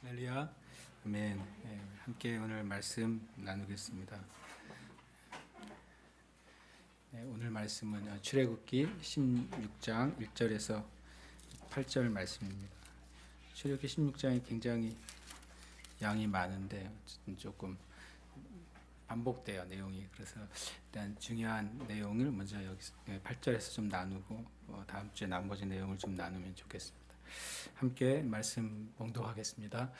할렐루야. 아멘. 함께 오늘 말씀 나누겠습니다. 오늘 말씀은 출애굽기 16장 1절에서 8절 말씀입니다. 출애굽기 16장이 굉장히 양이 많은데 조금 반복돼요, 내용이. 그래서 일단 중요한 내용을 먼저 여기 8절에서 좀 나누고 다음 주에 나머지 내용을 좀 나누면 좋겠습니다. 함께 말씀 봉독하겠습니다.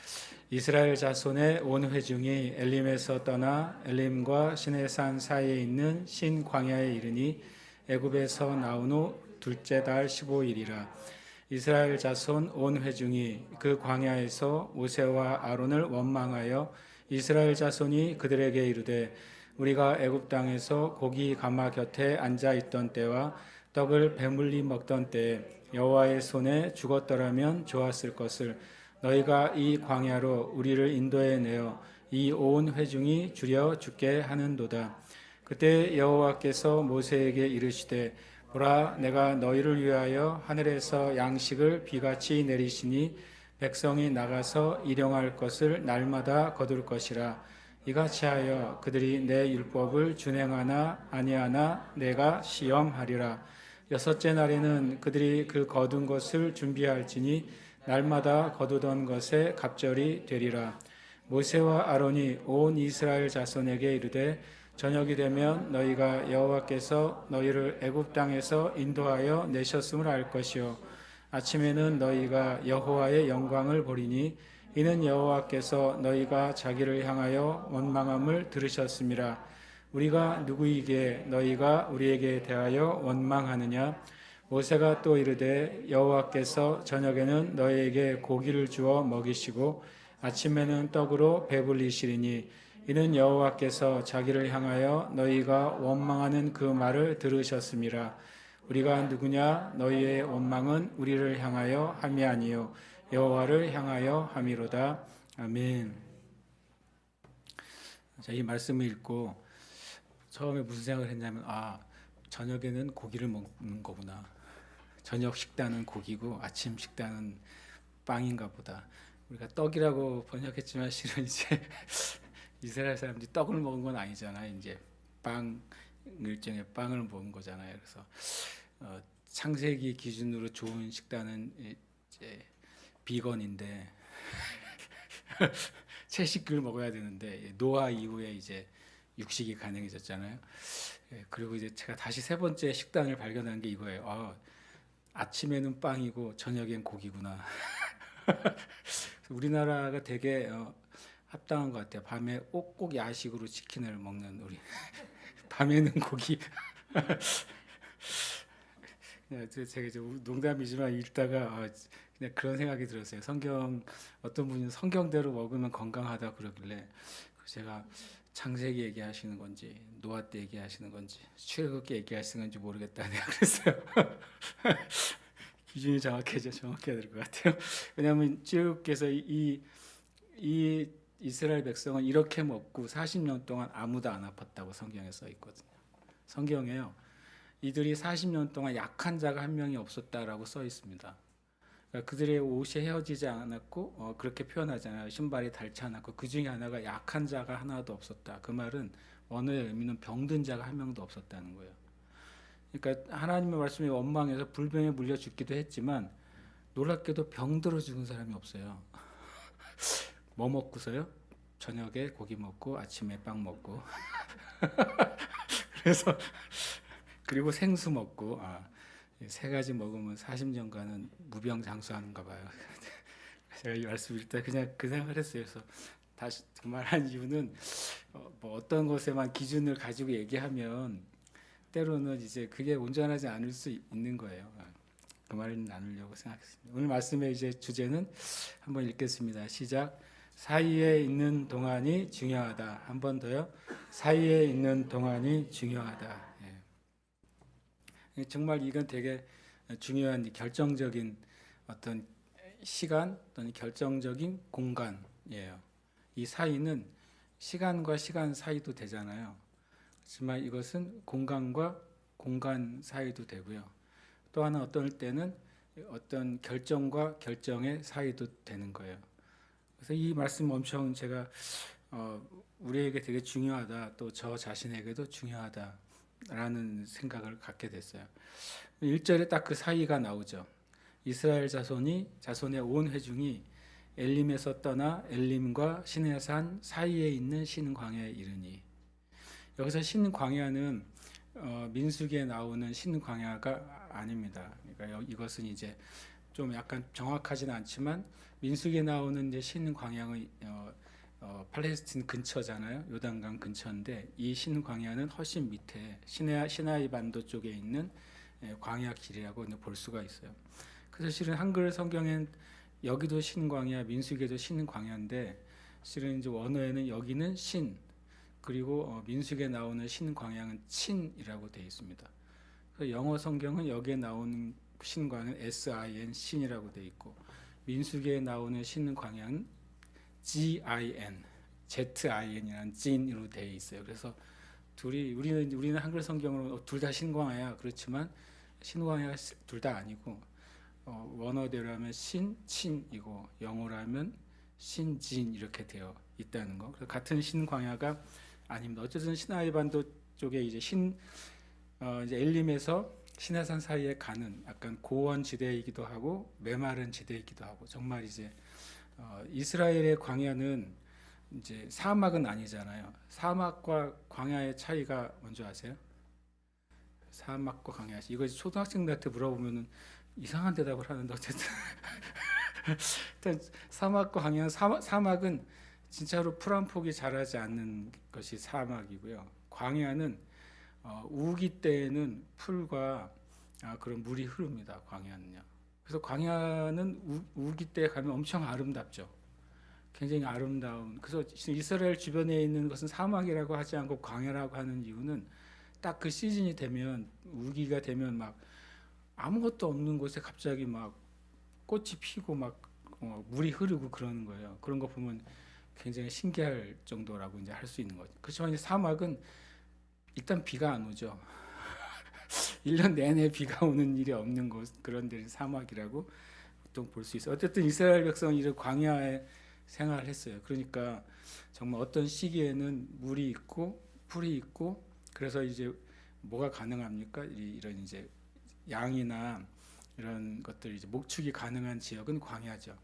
이스라엘 자손의 온 회중이 엘림에서 떠나 엘림과 시내산 사이에 있는 신 광야에 이르니 애굽에서 나온 후 둘째 달 15일이라. 이스라엘 자손 온 회중이 그 광야에서 모세와 아론을 원망하여 이스라엘 자손이 그들에게 이르되 우리가 애굽 땅에서 고기 가마 곁에 앉아 있던 때와 떡을 배물리 먹던 때에 여호와의 손에 죽었더라면 좋았을 것을 너희가 이 광야로 우리를 인도해 내어 이 온 회중이 주려 죽게 하는도다. 그때 여호와께서 모세에게 이르시되 보라, 내가 너희를 위하여 하늘에서 양식을 비같이 내리시니 백성이 나가서 일용할 것을 날마다 거둘 것이라. 이같이 하여 그들이 내 율법을 준행하나 아니하나 내가 시험하리라. 여섯째 날에는 그들이 그 거둔 것을 준비할지니 날마다 거두던 것에 갑절이 되리라. 모세와 아론이 온 이스라엘 자손에게 이르되 저녁이 되면 너희가 여호와께서 너희를 애굽 땅에서 인도하여 내셨음을 알 것이요 아침에는 너희가 여호와의 영광을 보리니 이는 여호와께서 너희가 자기를 향하여 원망함을 들으셨음이라. 우리가 누구이기에 너희가 우리에게 대하여 원망하느냐? 모세가 또 이르되 여호와께서 저녁에는 너희에게 고기를 주어 먹이시고 아침에는 떡으로 배불리시리니 이는 여호와께서 자기를 향하여 너희가 원망하는 그 말을 들으셨음이라. 우리가 누구냐? 너희의 원망은 우리를 향하여 함이 아니요 여호와를 향하여 함이로다. 아멘. 자, 이 말씀을 읽고 처음에 무슨 생각을 했냐면 저녁에는 고기를 먹는 거구나. 저녁 식단은 고기고 아침 식단은 빵인가 보다. 우리가 떡이라고 번역했지만 실은 이제 이스라엘 사람들이 떡을 먹은 건 아니잖아요. 이제 일종의 빵을 먹은 거잖아요. 그래서 창세기 기준으로 좋은 식단은 이제 비건인데 채식을 먹어야 되는데 노아 이후에 이제 육식이 가능해졌잖아요. 그리고 이제 제가 다시 세 번째 식단을 발견한 게 이거예요. 아침에는 빵이고 저녁엔 고기구나. 우리나라가 되게 합당한 것 같아요. 밤에 꼭 야식으로 치킨을 먹는 우리. 밤에는 고기. 제가 이제 농담이지만 읽다가 그냥 그런 생각이 들었어요. 어떤 분이 성경대로 먹으면 건강하다 그러길래 제가 창세기 얘기하시는 건지 노아 때 얘기하시는 건지 출애굽기 얘기하시는 건지 모르겠다 내가 그랬어요. 기준이 정확해야 될 것 같아요. 왜냐하면 출애굽기에서 이 이스라엘 백성은 이렇게 먹고 40년 동안 아무도 안 아팠다고 성경에 써 있거든요. 성경에요. 이들이 40년 동안 약한 자가 한 명이 없었다라고 써 있습니다. 그러니까 그들의 옷이 헤어지지 않았고 그렇게 표현하잖아요. 신발이 닳지 않았고 그 중에 하나가 약한 자가 하나도 없었다. 그 말은 언어의 의미는 병든 자가 한 명도 없었다는 거예요. 그러니까 하나님의 말씀에 원망해서 불병에 물려 죽기도 했지만 놀랍게도 병들어 죽은 사람이 없어요. 뭐 먹고서요? 저녁에 고기 먹고 아침에 빵 먹고 그리고 생수 먹고 세 가지 먹으면 40년간은 무병장수하는가 봐요. 제가 이 말씀 읽다 그냥 그 생각을 했어요. 그래서 다시 그 말한 이유는 뭐 어떤 것에만 기준을 가지고 얘기하면 때로는 이제 그게 온전하지 않을 수 있는 거예요. 그 말을 나누려고 생각했습니다. 오늘 말씀의 이제 주제는 한번 읽겠습니다. 시작. 사이에 있는 동안이 중요하다. 한 번 더요. 사이에 있는 동안이 중요하다. 정말 이건 되게 중요한 결정적인 어떤 시간 또는 결정적인 공간이에요. 이 사이는 시간과 시간 사이도 되잖아요. 하지만 이것은 공간과 공간 사이도 되고요. 또 하나 어떨 때는 어떤 결정과 결정의 사이도 되는 거예요. 그래서 이 말씀 엄청 제가 우리에게 되게 중요하다, 또 저 자신에게도 중요하다라는 생각을 갖게 됐어요. 1절에 딱 그 사이가 나오죠. 이스라엘 자손의 온 회중이 엘림에서 떠나 엘림과 시내산 사이에 있는 신광야에 이르니. 여기서 신광야는 민수기에 나오는 신광야가 아닙니다. 그러니까 이것은 이제 좀 약간 정확하지는 않지만 민수기에 나오는 이제 신광야의 팔레스틴 근처잖아요. 요단강 근처인데 이 신광야는 훨씬 밑에 시나이 반도 쪽에 있는 광야 길이라고 볼 수가 있어요. 그래서 실은 한글 성경엔 여기도 신광야, 민수기에도 신광야인데 실은 이제 원어에는 여기는 신, 그리고 민수기에 나오는 신광야는 친이라고 되어 있습니다. 그래서 영어 성경은 여기에 나오는 신광야는 sin, 신이라고 되어 있고 민수기에 나오는 신광야는 GIN, ZIN이라는 진으로 되어 있어요. 그래서 우리는 한글 성경으로 둘 다 신광야야 그렇지만 신광야가 둘 다 아니고 원어대로 하면 신친이고 영어로 면 신진 이렇게 되어 있다는 거. 그래서 같은 신광야가 아닙니다. 어쨌든 시나이 반도 쪽에 이제 이제 엘림에서 시내산 사이에 가는 약간 고원 지대이기도 하고 메마른 지대이기도 하고 정말 이제 이스라엘의 광야는 이제 사막은 아니잖아요. 사막과 광야의 차이가 뭔지 아세요? 사막과 광야. 이거 초등학생들한테 물어보면은 이상한 대답을 하는데 어쨌든 일단 사막과 광야, 사막은 진짜로 풀 한 폭이 자라지 않는 것이 사막이고요. 광야는 우기 때에는 풀과 그런 물이 흐릅니다. 광야는요. 그래서 광야는 우기 때 가면 엄청 아름답죠. 굉장히 아름다운. 그래서 이스라엘 주변에 있는 것은 사막이라고 하지 않고 광야라고 하는 이유는 딱 그 시즌이 되면 우기가 되면 막 아무것도 없는 곳에 갑자기 막 꽃이 피고 막 물이 흐르고 그러는 거예요. 그런 거 보면 굉장히 신기할 정도라고 이제 할 수 있는 거죠. 그렇지만 이제 사막은 일단 비가 안 오죠. 1년 내내 비가 오는 일이 없는 곳, 그런 데를 사막이라고 보통 볼 수 있어요. 어쨌든 이스라엘 백성은 이런 광야에 생활을 했어요. 그러니까 정말 어떤 시기에는 물이 있고 풀이 있고 그래서 이제 뭐가 가능합니까? 이런 이제 양이나 이런 것들 이제 목축이 가능한 지역은 광야죠.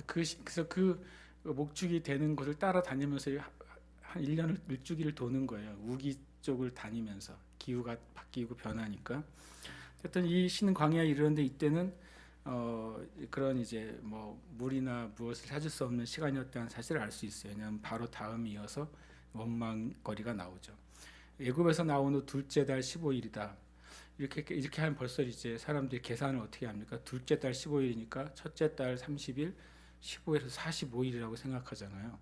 그래서 그 목축이 되는 곳을 따라다니면서 한 1년을 일주기를 도는 거예요. 우기 쪽을 다니면서 기후가 바뀌고 변하니까. 어쨌든 이 신광야에 이르는데 이때는 그런 이제 뭐 물이나 무엇을 찾을 수 없는 시간이었다는 사실을 알 수 있어요. 왜냐하면 바로 다음이 이어서 원망거리가 나오죠. 애굽에서 나온 후 둘째 달 15일이다. 이렇게 하면 벌써 이제 사람들이 계산을 어떻게 합니까? 둘째 달 15일이니까 첫째 달 30일, 15일에서 45일이라고 생각하잖아요.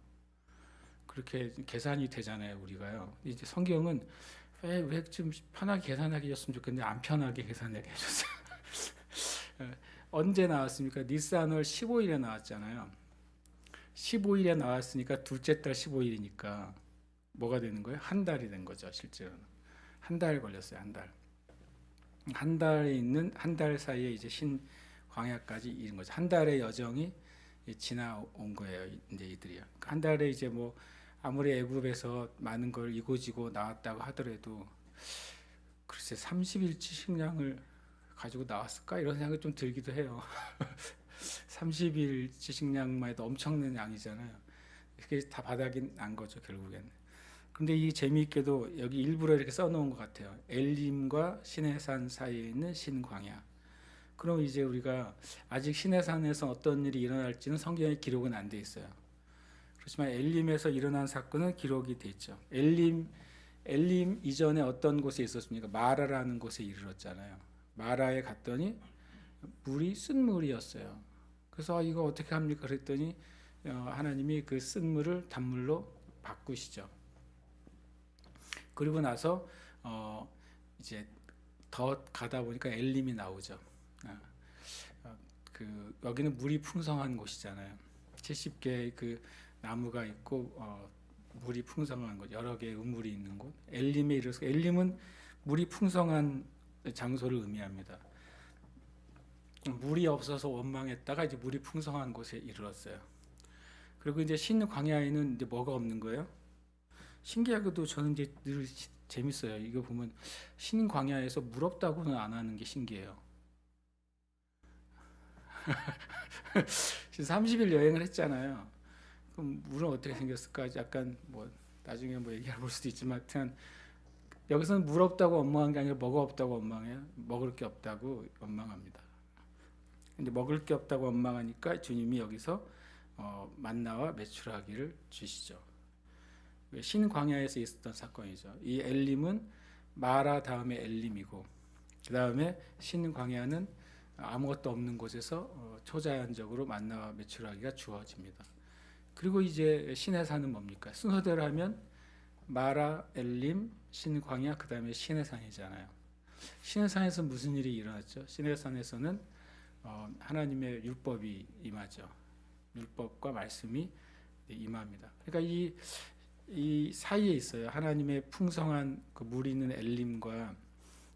그렇게 계산이 되잖아요, 우리가요. 이제 성경은 왜 좀 편하게 계산하게 해줬으면 좋겠는데 안 편하게 계산하게 해줬어요. 언제 나왔습니까? 니스안월 15일에 나왔잖아요. 15일에 나왔으니까 둘째 달 15일이니까 뭐가 되는 거예요? 한 달이 된 거죠, 실제로는. 한 달 걸렸어요, 한 달. 한 달에 있는 한 달 사이에 이제 신광야까지 이른 거죠. 한 달의 여정이 지나온 거예요, 이제 이들이요. 한 달에 이제 뭐 아무리 애굽에서 많은 걸 이고지고 나왔다고 하더라도 글쎄 30일치 식량을 가지고 나왔을까 이런 생각이 좀 들기도 해요. 30일치 식량만 해도 엄청난 양이잖아요. 그게 다 바닥이 난 거죠, 결국에는. 근데 이 재미있게도 여기 일부러 이렇게 써놓은 것 같아요. 엘림과 시내산 사이에 있는 신광야. 그럼 이제 우리가 아직 시내산에서 어떤 일이 일어날지는 성경에 기록은 안 돼 있어요. 그렇지만 엘림에서 일어난 사건은 기록이 돼 있죠. 엘림 이전에 어떤 곳에 있었습니까? 마라라는 곳에 이르렀잖아요. 마라에 갔더니 물이 쓴 물이었어요. 그래서 이거 어떻게 합니까? 그랬더니 하나님이 그 쓴 물을 단물로 바꾸시죠. 그리고 나서 이제 더 가다 보니까 엘림이 나오죠. 여기는 물이 풍성한 곳이잖아요. 70개의 그 나무가 있고 물이 풍성한 곳, 여러 개의 우물이 있는 곳. 엘림에 이르러서 엘림은 물이 풍성한 장소를 의미합니다. 물이 없어서 원망했다가 이제 물이 풍성한 곳에 이르렀어요. 그리고 이제 신 광야에는 이제 뭐가 없는 거예요? 신기하게도 저는 이제 늘 재밌어요. 이거 보면 신 광야에서 물 없다고는 안 하는 게 신기해요. 30일 여행을 했잖아요. 그럼 물은 어떻게 생겼을까? 약간 뭐 나중에 뭐 얘기해 볼 수도 있지만, 하여튼 여기서는 물 없다고 원망한 게 아니라 뭐가 없다고 원망해요. 먹을 게 없다고 원망합니다. 근데 먹을 게 없다고 원망하니까 주님이 여기서 만나와 메추라기를 주시죠. 신 광야에서 있었던 사건이죠. 이 엘림은 마라 다음에 엘림이고, 그 다음에 신 광야는 아무것도 없는 곳에서 초자연적으로 만나와 메추라기가 주어집니다. 그리고 이제 신의 산은 뭡니까? 순서대로 하면 마라, 엘림, 신 광야, 그 다음에 신의 산이잖아요. 신의 산에서 무슨 일이 일어났죠? 신의 산에서는 하나님의 율법이 임하죠. 율법과 말씀이 임합니다. 그러니까 이 사이에 있어요. 하나님의 풍성한 그 물 있는 엘림과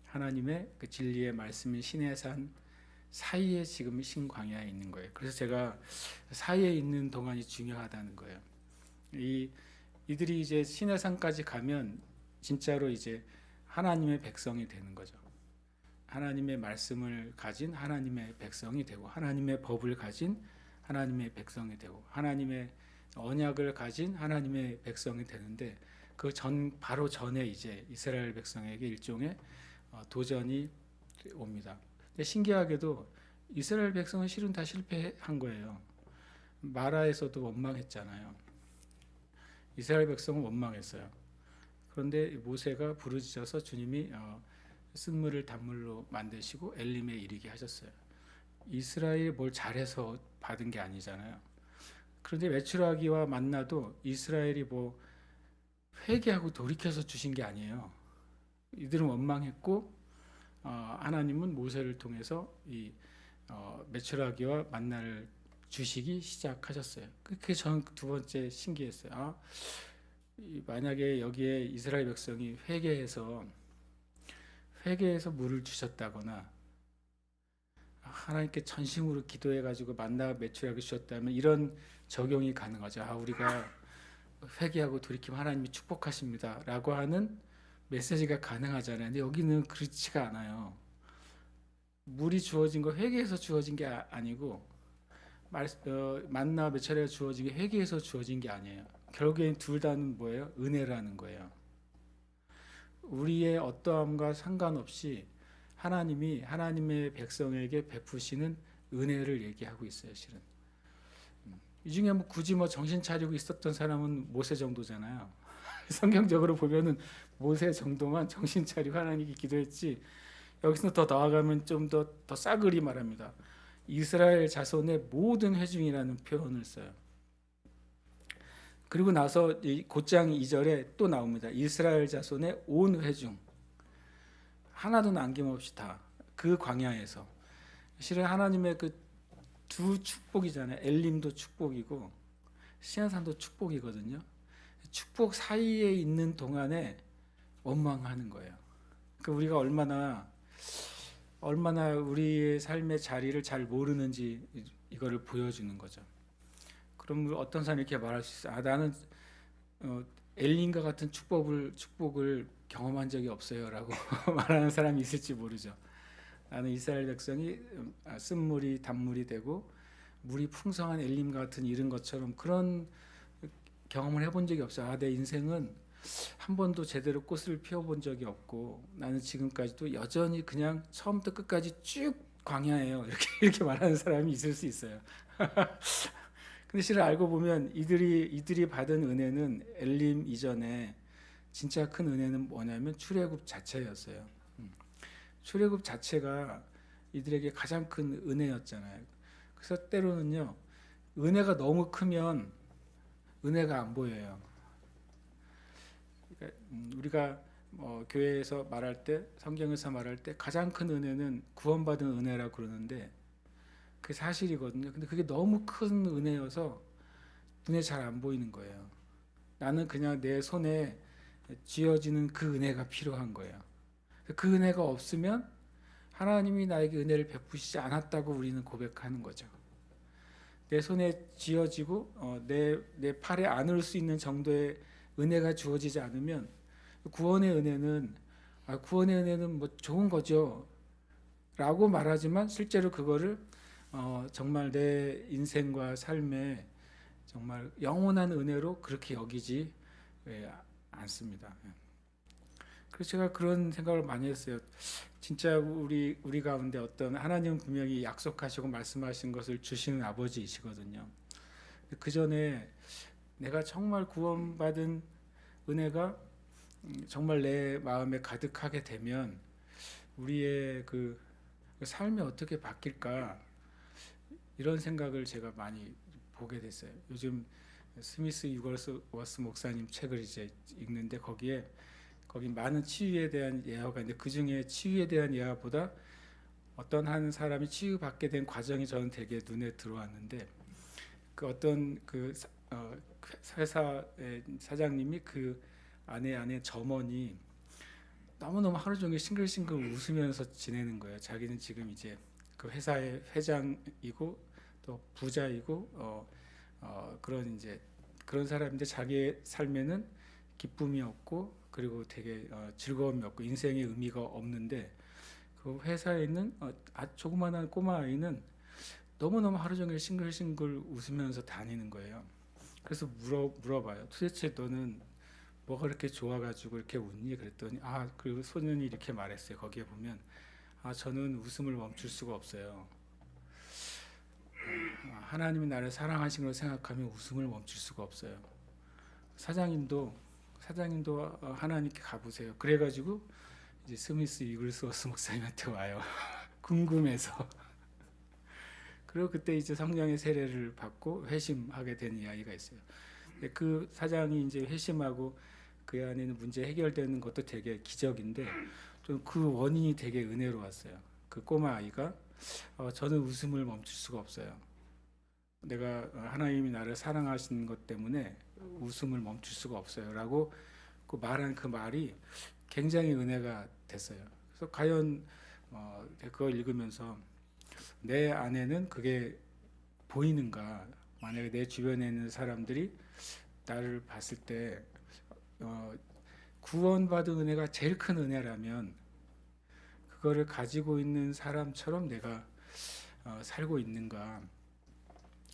하나님의 그 진리의 말씀인 신의 산 사이에 지금 신광야에 있는 거예요. 그래서 제가 사이에 있는 동안이 중요하다는 거예요. 이들이 이제 신의 산까지 가면 진짜로 이제 하나님의 백성이 되는 거죠. 하나님의 말씀을 가진 하나님의 백성이 되고, 하나님의 법을 가진 하나님의 백성이 되고, 하나님의 언약을 가진 하나님의 백성이 되는데, 바로 전에 이제 이스라엘 백성에게 일종의 도전이 옵니다. 근데 신기하게도 이스라엘 백성은 실은 다 실패한 거예요. 마라에서도 원망했잖아요. 이스라엘 백성은 원망했어요. 그런데 모세가 부르짖어서 주님이 쓴물을 단물로 만드시고 엘림에 이르게 하셨어요. 이스라엘이 뭘 잘해서 받은 게 아니잖아요. 그런데 메추라기와 만나도 이스라엘이 뭐 회개하고 돌이켜서 주신 게 아니에요. 이들은 원망했고 하나님은 모세를 통해서 이 메추라기와 만나를 주시기 시작하셨어요. 그게 저는 두 번째 신기했어요. 만약에 여기에 이스라엘 백성이 회개해서 물을 주셨다거나 하나님께 전심으로 기도해가지고 만나 메추라기 주셨다면 이런 적용이 가능하죠. 우리가 회개하고 돌이키면 하나님이 축복하십니다 라고 하는 메시지가 가능하잖아요. 근데 여기는 그렇지가 않아요. 물이 주어진 거 회개해서 주어진 게 아니고, 만나 메추라기가 주어진 게 회개해서 주어진 게 아니에요. 결국엔 둘 다는 뭐예요? 은혜라는 거예요. 우리의 어떠함과 상관없이 하나님이 하나님의 백성에게 베푸시는 은혜를 얘기하고 있어요, 실은. 이 중에 굳이 정신 차리고 있었던 사람은 모세 정도잖아요. 성경적으로 보면은 모세 정도만 정신 차리고 하나님께 기도했지, 여기서 더 나아가면 좀 더 싸그리 말합니다. 이스라엘 자손의 모든 회중이라는 표현을 써요. 그리고 나서 곧장 2절에 또 나옵니다. 이스라엘 자손의 온 회중, 하나도 남김없이 다 그 광야에서. 실은 하나님의 그 두 축복이잖아요. 엘림도 축복이고 시내산도 축복이거든요. 축복 사이에 있는 동안에 원망하는 거예요. 그러니까 우리가 얼마나 우리의 삶의 자리를 잘 모르는지 이거를 보여주는 거죠. 그럼 어떤 사람이 이렇게 말할 수 있어요. 나는 엘림과 같은 축복을 경험한 적이 없어요라고 말하는 사람이 있을지 모르죠. 나는 이스라엘 백성이 쓴물이 단물이 되고 물이 풍성한 엘림 같은 이런 것처럼 그런 경험을 해본 적이 없어요. 내 인생은 한 번도 제대로 꽃을 피워본 적이 없고 나는 지금까지도 여전히 그냥 처음부터 끝까지 쭉 광야예요. 이렇게 말하는 사람이 있을 수 있어요. 근데 실은 알고 보면 이들이 받은 은혜는 엘림 이전에 진짜 큰 은혜는 뭐냐면 출애굽 자체였어요. 출애굽 자체가 이들에게 가장 큰 은혜였잖아요. 그래서 때로는요, 은혜가 너무 크면 은혜가 안 보여요. 그러니까 우리가 교회에서 말할 때, 성경에서 말할 때 가장 큰 은혜는 구원받은 은혜라고 그러는데 그게 사실이거든요. 근데 그게 너무 큰 은혜여서 눈에 잘 안 보이는 거예요. 나는 그냥 내 손에 쥐어지는 그 은혜가 필요한 거예요. 그 은혜가 없으면 하나님이 나에게 은혜를 베푸시지 않았다고 우리는 고백하는 거죠. 내 손에 쥐어지고 내 팔에 안을 수 있는 정도의 은혜가 주어지지 않으면 구원의 은혜는 구원의 은혜는 뭐 좋은 거죠 라고 말하지만 실제로 그거를 정말 내 인생과 삶에 정말 영원한 은혜로 그렇게 여기지 않습니다. 그래서 제가 그런 생각을 많이 했어요. 진짜 우리 가운데 어떤 하나님은 분명히 약속하시고 말씀하신 것을 주시는 아버지이시거든요. 그 전에 내가 정말 구원받은 은혜가 정말 내 마음에 가득하게 되면 우리의 그 삶이 어떻게 바뀔까 이런 생각을 제가 많이 보게 됐어요. 요즘 스미스 유걸워스 목사님 책을 이제 읽는데 거기 많은 치유에 대한 예화가 있는데 그 중에 치유에 대한 예화보다 어떤 한 사람이 치유받게 된 과정이 저는 되게 눈에 들어왔는데 그 어떤 회사의 사장님이 그 아내 점원이 너무너무 하루 종일 싱글싱글 웃으면서 지내는 거예요. 자기는 지금 이제 그 회사의 회장이고 또 부자이고 그런 이제 그런 사람인데 자기의 삶에는 기쁨이 없고 그리고 되게 즐거움이 없고 인생의 의미가 없는데 그 회사에 있는 조그마한 꼬마 아이는 너무너무 하루 종일 싱글싱글 웃으면서 다니는 거예요. 그래서 물어봐요. 도대체 너는 뭐가 그렇게 좋아가지고 이렇게 웃니? 그랬더니 그리고 소년이 이렇게 말했어요. 거기에 보면 저는 웃음을 멈출 수가 없어요. 하나님이 나를 사랑하신 걸 생각하면 웃음을 멈출 수가 없어요. 사장님도 하나님께 가보세요. 그래가지고 이제 스미스 이글스워스 목사님한테 와요. 궁금해서. 그리고 그때 이제 성령의 세례를 받고 회심하게 된 이야기가 있어요. 그 사장이 이제 회심하고 그 안에 있는 문제 해결되는 것도 되게 기적인데 좀 그 원인이 되게 은혜로웠어요. 그 꼬마 아이가 저는 웃음을 멈출 수가 없어요. 내가 하나님이 나를 사랑하시는 것 때문에 웃음을 멈출 수가 없어요. 라고 말한 그 말이 굉장히 은혜가 됐어요. 그래서 과연 그걸 읽으면서 내 안에는 그게 보이는가? 만약에 내 주변에 있는 사람들이 나를 봤을 때 구원받은 은혜가 제일 큰 은혜라면 그거를 가지고 있는 사람처럼 내가 살고 있는가?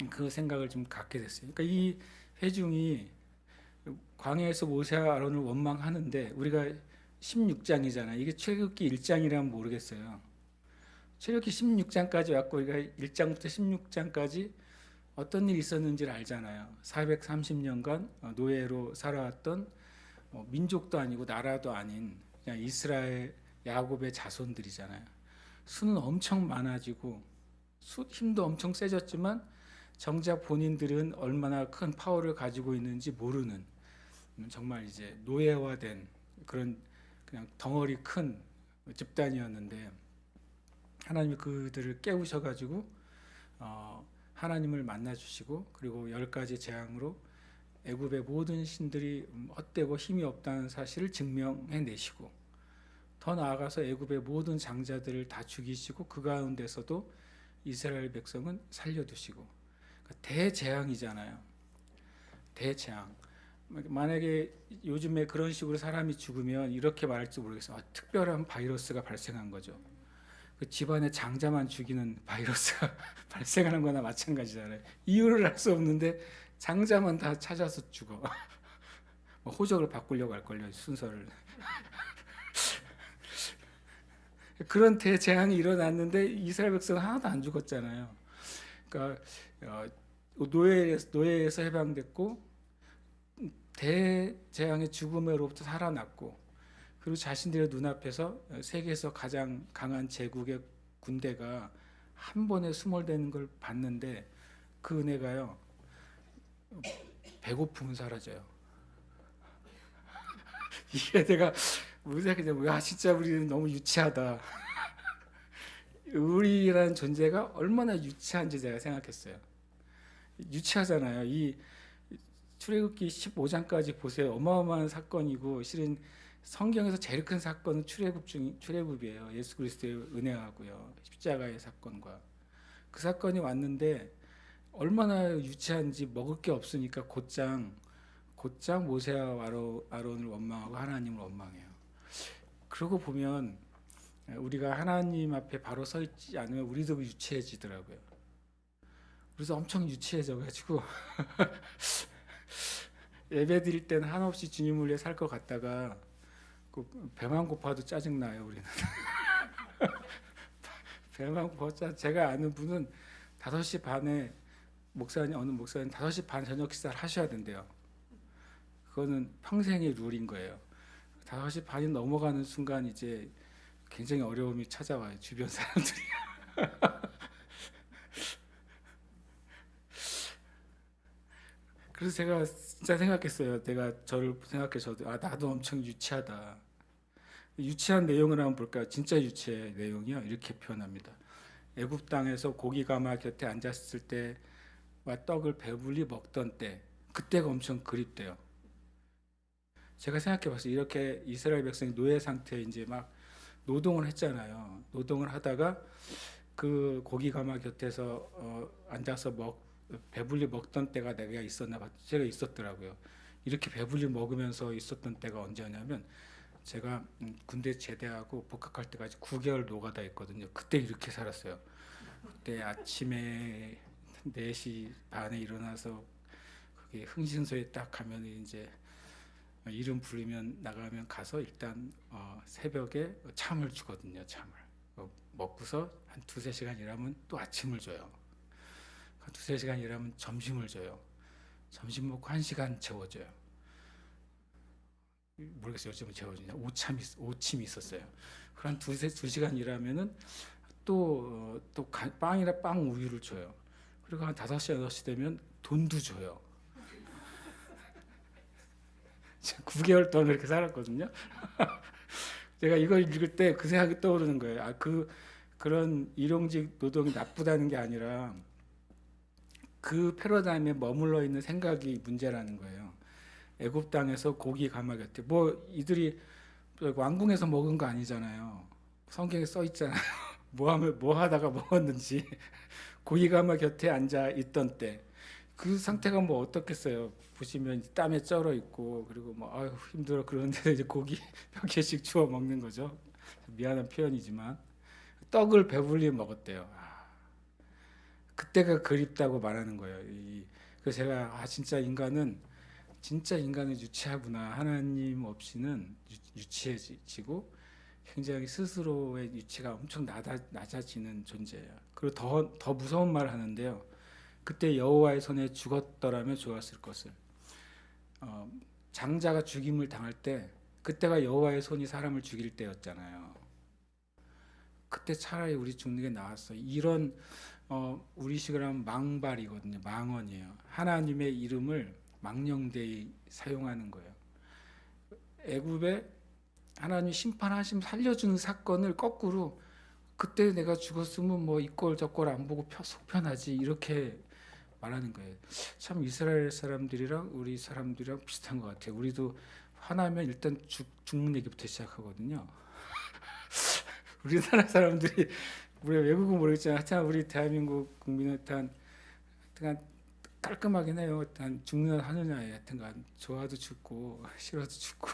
그 생각을 좀 갖게 됐어요. 그러니까 이 회중이 광야에서 모세와 아론을 원망하는데 우리가 16장이잖아요. 이게 출애굽기 1장이라면 모르겠어요. 출애굽기 16장까지 왔고 우리가 1장부터 16장까지 어떤 일이 있었는지를 알잖아요. 430년간 노예로 살아왔던 민족도 아니고 나라도 아닌 그냥 이스라엘 야곱의 자손들이잖아요. 수는 엄청 많아지고 힘도 엄청 세졌지만 정작 본인들은 얼마나 큰 파워를 가지고 있는지 모르는 정말 이제 노예화된 그런 그냥 덩어리 큰 집단이었는데 하나님이 그들을 깨우셔가지고 하나님을 만나 주시고 그리고 10가지 재앙으로 애굽의 모든 신들이 헛되고 힘이 없다는 사실을 증명해 내시고 더 나아가서 애굽의 모든 장자들을 다 죽이시고 그 가운데서도 이스라엘 백성은 살려두시고 그러니까 대재앙이잖아요. 대재앙. 만약에 요즘에 그런 식으로 사람이 죽으면 이렇게 말할지 모르겠어요. 특별한 바이러스가 발생한 거죠. 그 집안의 장자만 죽이는 바이러스가 발생하는 거나 마찬가지잖아요. 이유를 알 수 없는데 장자만 다 찾아서 죽어. 호적을 바꾸려고 할걸요, 순서를. 그런 대재앙이 일어났는데 이스라엘 백성은 하나도 안 죽었잖아요. 그러니까 노예에서 해방됐고 대재앙의 죽음으로부터 살아났고 그리고 자신들의 눈앞에서 세계에서 가장 강한 제국의 군대가 한 번에 수몰되는 걸 봤는데 그 은혜가요 배고픔은 사라져요. 이게 내가 와 진짜 우리는 너무 유치하다. 우리라는 존재가 얼마나 유치한지 제가 생각했어요. 유치하잖아요. 이 출애굽기 15장까지 보세요. 어마어마한 사건이고 실은 성경에서 제일 큰 사건은 출애굽이에요. 예수 그리스도의 은혜하고요. 십자가의 사건과 그 사건이 왔는데 얼마나 유치한지 먹을 게 없으니까 곧장 모세와 아론을 원망하고 하나님을 원망해요. 그러고 보면 우리가 하나님 앞에 바로 서 있지 않으면 우리도 유치해지더라고요. 그래서 엄청 유치해져가지고 예배 드릴 때는 한없이 주님을 위해 살 것 같다가 배만 고파도 짜증나요. 우리는 배만 고파. 제가 아는 분은 5시 반에 어느 목사님 5시 반 저녁 식사를 하셔야 된대요. 그거는 평생의 룰인 거예요. 5시 반이 넘어가는 순간 이제 굉장히 어려움이 찾아와요. 주변 사람들이. 그래서 제가 진짜 생각했어요. 내가 저를 생각해 저도 나도 엄청 유치하다. 유치한 내용을 한번 볼까요? 진짜 유치의 내용이요. 이렇게 표현합니다. 애굽 땅에서 고기 가마 곁에 앉았을 때와 떡을 배불리 먹던 때, 그때가 엄청 그립대요. 제가 생각해 봤어요. 이렇게 이스라엘 백성이 노예 상태에 이제 막 노동을 했잖아요. 노동을 하다가 그 고기 가마 곁에서 앉아서 배불리 먹던 때가 내가 있었나 봐. 제가 있었더라고요. 이렇게 배불리 먹으면서 있었던 때가 언제냐면 제가 군대 제대하고 복학할 때까지 9개월 노가다 했거든요. 그때 이렇게 살았어요. 그때 아침에 4시 반에 일어나서 그게 흥신소에 딱 가면 이제 이름 부르면 나가면 가서 일단 새벽에 참을 주거든요. 참을 먹고서 한 2-3시간 일하면 또 아침을 줘요. 한 2-3시간 일하면 점심을 줘요. 점심 먹고 1시간 재워줘요. 모르겠어요. 요즘은 재워주냐. 오침이 있었어요. 한 2시간 일하면은 또 빵이나 빵 우유를 줘요. 그리고 한 5시, 6시 되면 돈도 줘요. 9개월 동안 그렇게 살았거든요. 제가 이걸 읽을 때 그 생각이 떠오르는 거예요. 그런 일용직 노동이 나쁘다는 게 아니라 그 패러다임에 머물러 있는 생각이 문제라는 거예요. 애굽 땅에서 고기 가마 곁에 이들이 왕궁에서 먹은 거 아니잖아요. 성경에 써 있잖아요. 뭐 하다가 먹었는지. 고기 가마 곁에 앉아 있던 때 그 상태가 어떻겠어요. 보시면 땀에 쩔어 있고 그리고 아유 힘들어 그러는데 이제 고기 몇 개씩 주워 먹는 거죠. 미안한 표현이지만 떡을 배불리 먹었대요. 그때가 그립다고 말하는 거예요. 그래서 제가 진짜 인간은 유치하구나. 하나님 없이는 유치해지고 굉장히 스스로의 유치가 엄청 낮아지는 존재예요. 그리고 더 무서운 말을 하는데요. 그때 여호와의 손에 죽었더라면 좋았을 것을. 장자가 죽임을 당할 때 그때가 여호와의 손이 사람을 죽일 때였잖아요. 그때 차라리 우리 죽는 게 나았어. 이런 우리식으로 하면 망발이거든요. 망언이에요. 하나님의 이름을 망령되이 사용하는 거예요. 애굽에 하나님 심판하심 살려주는 사건을 거꾸로 그때 내가 죽었으면 이꼴 저꼴 안 보고 속편하지 이렇게 말하는 거예요. 참 이스라엘 사람들이랑 우리 사람들이랑 비슷한 것 같아요. 우리도 화나면 일단 죽는 얘기부터 시작하거든요. 우리나라 사람들이 우리 외국은 모르겠지만 하여튼 우리 대한민국 국민은 하여튼 깔끔하긴 해요. 일단 죽는 하느냐에 하여튼간 좋아도 죽고 싫어도 죽고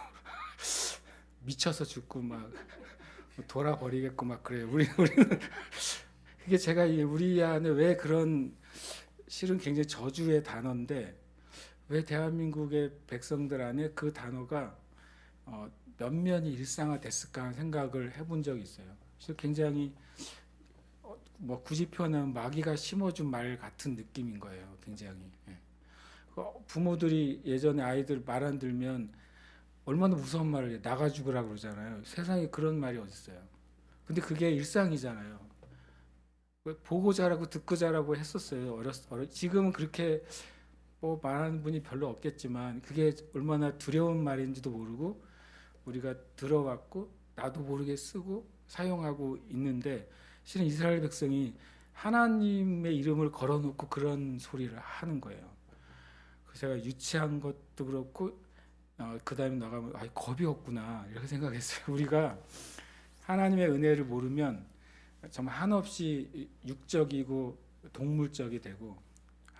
미쳐서 죽고 돌아버리겠고 그래요. 우리는 그게 제가 우리 안에 왜 그런 실은 굉장히 저주의 단어인데 왜 대한민국의 백성들 안에 그 단어가 면면이 일상화됐을까 하는 생각을 해본 적이 있어요. 그래서 굉장히 굳이 표현하면 마귀가 심어준 말 같은 느낌인 거예요. 굉장히. 부모들이 예전에 아이들 말 안 들면 얼마나 무서운 말을 나가 죽으라 그러잖아요. 세상에 그런 말이 어디 있어요. 근데 그게 일상이잖아요. 보고 자라고 듣고 자라고 했었어요. 지금은 그렇게 말하는 분이 별로 없겠지만 그게 얼마나 두려운 말인지도 모르고 우리가 들어왔고 나도 모르게 쓰고 사용하고 있는데 실은 이스라엘 백성이 하나님의 이름을 걸어놓고 그런 소리를 하는 거예요. 그래서 제가 유치한 것도 그렇고 그 다음에 나가면 겁이 없구나 이렇게 생각했어요. 우리가 하나님의 은혜를 모르면 정말 한없이 육적이고 동물적이 되고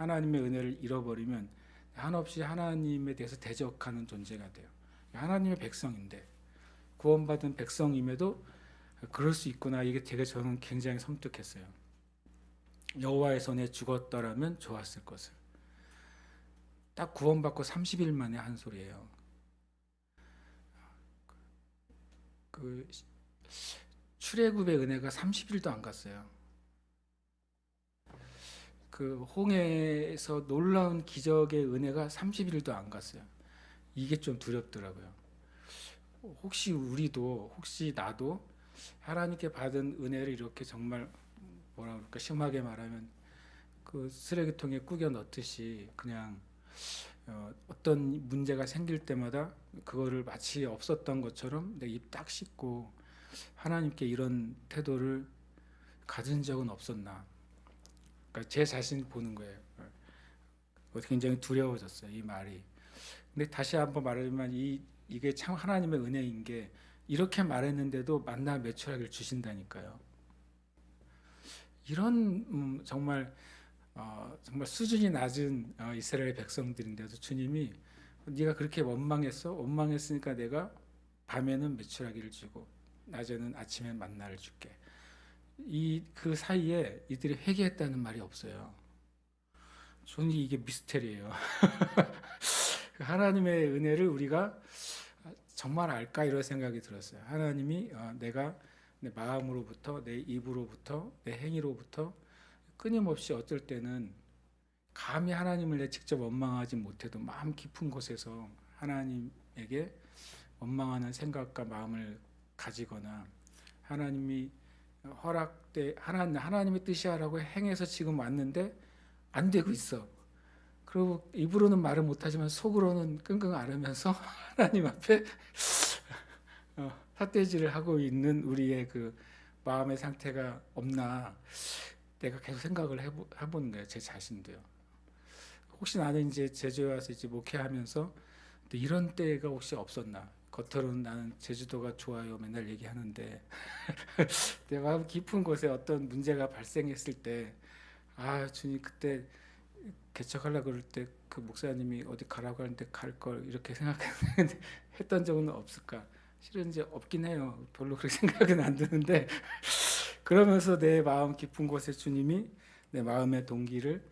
하나님의 은혜를 잃어버리면 한없이 하나님에 대해서 대적하는 존재가 돼요. 하나님의 백성인데, 구원받은 백성임에도 그럴 수 있구나. 이게 되게 저는 굉장히 섬뜩했어요. 여호와의 손에 죽었더라면 좋았을 것을. 딱 구원받고 30일 만에 한 소리예요. 그 출애굽의 은혜가 30일도 안 갔어요. 그 홍해에서 놀라운 기적의 은혜가 30일도 안 갔어요. 이게 좀 두렵더라고요. 혹시 우리도, 혹시 나도 하나님께 받은 은혜를 이렇게 정말 뭐라 그럴까, 심하게 말하면 그 쓰레기통에 꾸겨 넣듯이 그냥 어떤 문제가 생길 때마다 그거를 마치 없었던 것처럼 내 입 딱 씻고 하나님께 이런 태도를 가진 적은 없었나. 그러니까 제 자신 보는 거예요. 굉장히 두려워졌어요, 이 말이. 근데 다시 한번 말하지만 이게 참 하나님의 은혜인 게 이렇게 말했는데도 만나 매출하기를 주신다니까요. 이런 정말 정말 수준이 낮은 이스라엘 백성들인데도 주님이 네가 그렇게 원망했어? 원망했으니까 내가 밤에는 메추라기를 주고 낮에는 아침에 만나를 줄게. 그 사이에 이들이 회개했다는 말이 없어요. 저는 이게 미스테리예요. 하나님의 은혜를 우리가 정말 알까 이런 생각이 들었어요. 하나님이 내가 내 마음으로부터, 내 입으로부터, 내 행위로부터 끊임없이 어떨 때는 감히 하나님을 내 직접 원망하지 못해도 마음 깊은 곳에서 하나님에게 원망하는 생각과 마음을 가지거나 하나님이 하나님의 뜻이 하라고 행해서 지금 왔는데 안 되고 있어. 그리고 입으로는 말을 못하지만 속으로는 끙끙 앓으면서 하나님 앞에 삿대질을 하고 있는 우리의 그 마음의 상태가 없나 내가 계속 생각을 해보는 거예요. 제 자신도요. 혹시 나는 이제 제주에 와서 이제 목회하면서 또 이런 때가 혹시 없었나? 겉으로는 나는 제주도가 좋아요 맨날 얘기하는데 내 마음 깊은 곳에 어떤 문제가 발생했을 때 주님 그때 개척하려고 그럴 때 그 목사님이 어디 가라고 하는데 갈 걸 이렇게 생각했는데 했던 적은 없을까? 실은 이제 없긴 해요. 별로 그렇게 생각은 안 드는데 그러면서 내 마음 깊은 곳에 주님이 내 마음의 동기를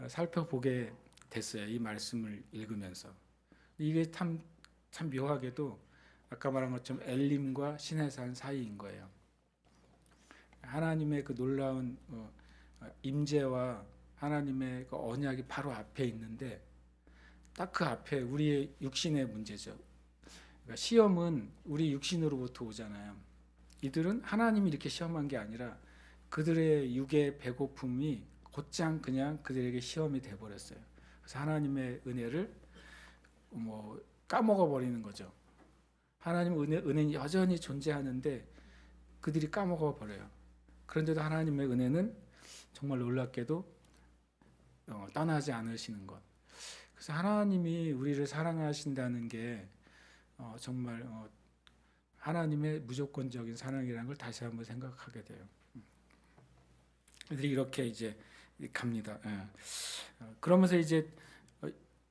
살펴보게 됐어요. 이 말씀을 읽으면서. 이게 참 묘하게도 아까 말한 것처럼 엘림과 시내산 사이인 거예요. 하나님의 그 놀라운 임재와 하나님의 그 언약이 바로 앞에 있는데 딱 그 앞에 우리의 육신의 문제죠. 그러니까 시험은 우리 육신으로부터 오잖아요. 이들은 하나님이 이렇게 시험한 게 아니라 그들의 육의 배고픔이 곧장 그냥 그들에게 시험이 돼버렸어요. 그래서 하나님의 은혜를 까먹어 버리는 거죠. 하나님 은혜는 여전히 존재하는데 그들이 까먹어 버려요. 그런데도 하나님의 은혜는 정말 놀랍게도 떠나지 않으시는 것. 그래서 하나님이 우리를 사랑하신다는 게 정말 하나님의 무조건적인 사랑이라는 걸 다시 한번 생각하게 돼요. 그들이 이렇게 이제 갑니다. 그러면서 이제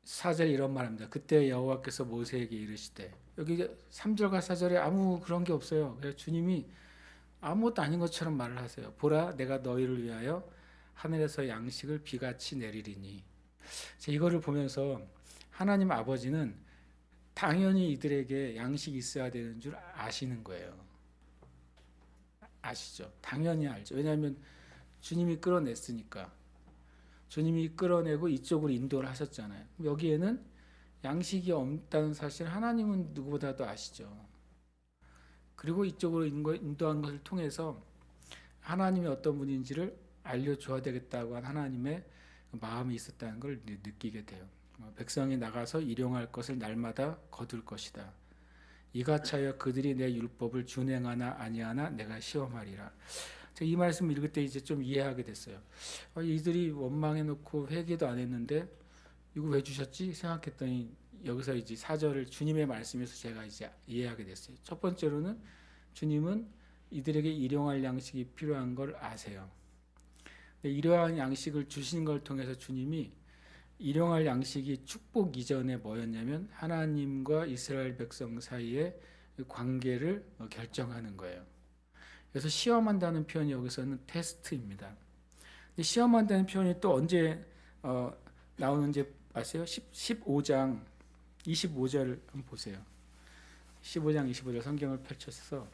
4절에 이런 말합니다. 그때 여호와께서 모세에게 이르시되, 여기 3절과 4절에 아무 그런 게 없어요. 그래서 주님이 아무것도 아닌 것처럼 말을 하세요. 보라, 내가 너희를 위하여 하늘에서 양식을 비같이 내리리니. 이거를 보면서 하나님 아버지는 당연히 이들에게 양식이 있어야 되는 줄 아시는 거예요. 아시죠? 당연히 알죠. 왜냐하면 주님이 끌어냈으니까. 주님이 끌어내고 이쪽으로 인도를 하셨잖아요. 여기에는 양식이 없다는 사실 하나님은 누구보다도 아시죠. 그리고 이쪽으로 인도한 것을 통해서 하나님이 어떤 분인지를 알려줘야 되겠다고 한 하나님의 마음이 있었다는 걸 느끼게 돼요. 백성이 나가서 일용할 것을 날마다 거둘 것이다. 이같이 하여 그들이 내 율법을 준행하나 아니하나 내가 시험하리라. 이 말씀 읽을 때 이제 좀 이해하게 됐어요. 이들이 원망해 놓고 회개도 안 했는데 이거 왜 주셨지? 생각했더니 여기서 이제 4절을 주님의 말씀에서 제가 이제 이해하게 됐어요. 첫 번째로는 주님은 이들에게 일용할 양식이 필요한 걸 아세요. 일용할 양식을 주신 걸 통해서 주님이 일용할 양식이 축복 이전에 뭐였냐면 하나님과 이스라엘 백성 사이의 관계를 결정하는 거예요. 그래서 시험한다는 표현이 여기서는 테스트입니다. 시험한다는 표현이 또 언제 나오는지 아세요? 15장 25절 한번 보세요. 15장 25절 성경을 펼쳐서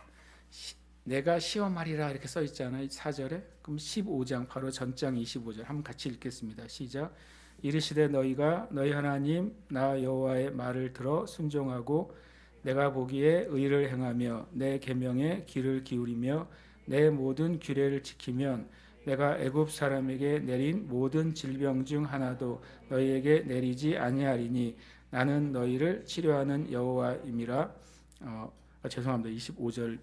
내가 시험하리라 이렇게 써 있잖아요. 4절에. 그럼 15장 바로 전장 25절 한번 같이 읽겠습니다. 시작. 이르시되 너희가 너희 하나님 나 여호와의 말을 들어 순종하고 내가 보기에 의를 행하며 내 계명에 귀를 기울이며 내 모든 규례를 지키면 내가 애굽 사람에게 내린 모든 질병 중 하나도 너희에게 내리지 아니하리니 나는 너희를 치료하는 여호와임이라. 죄송합니다. 25절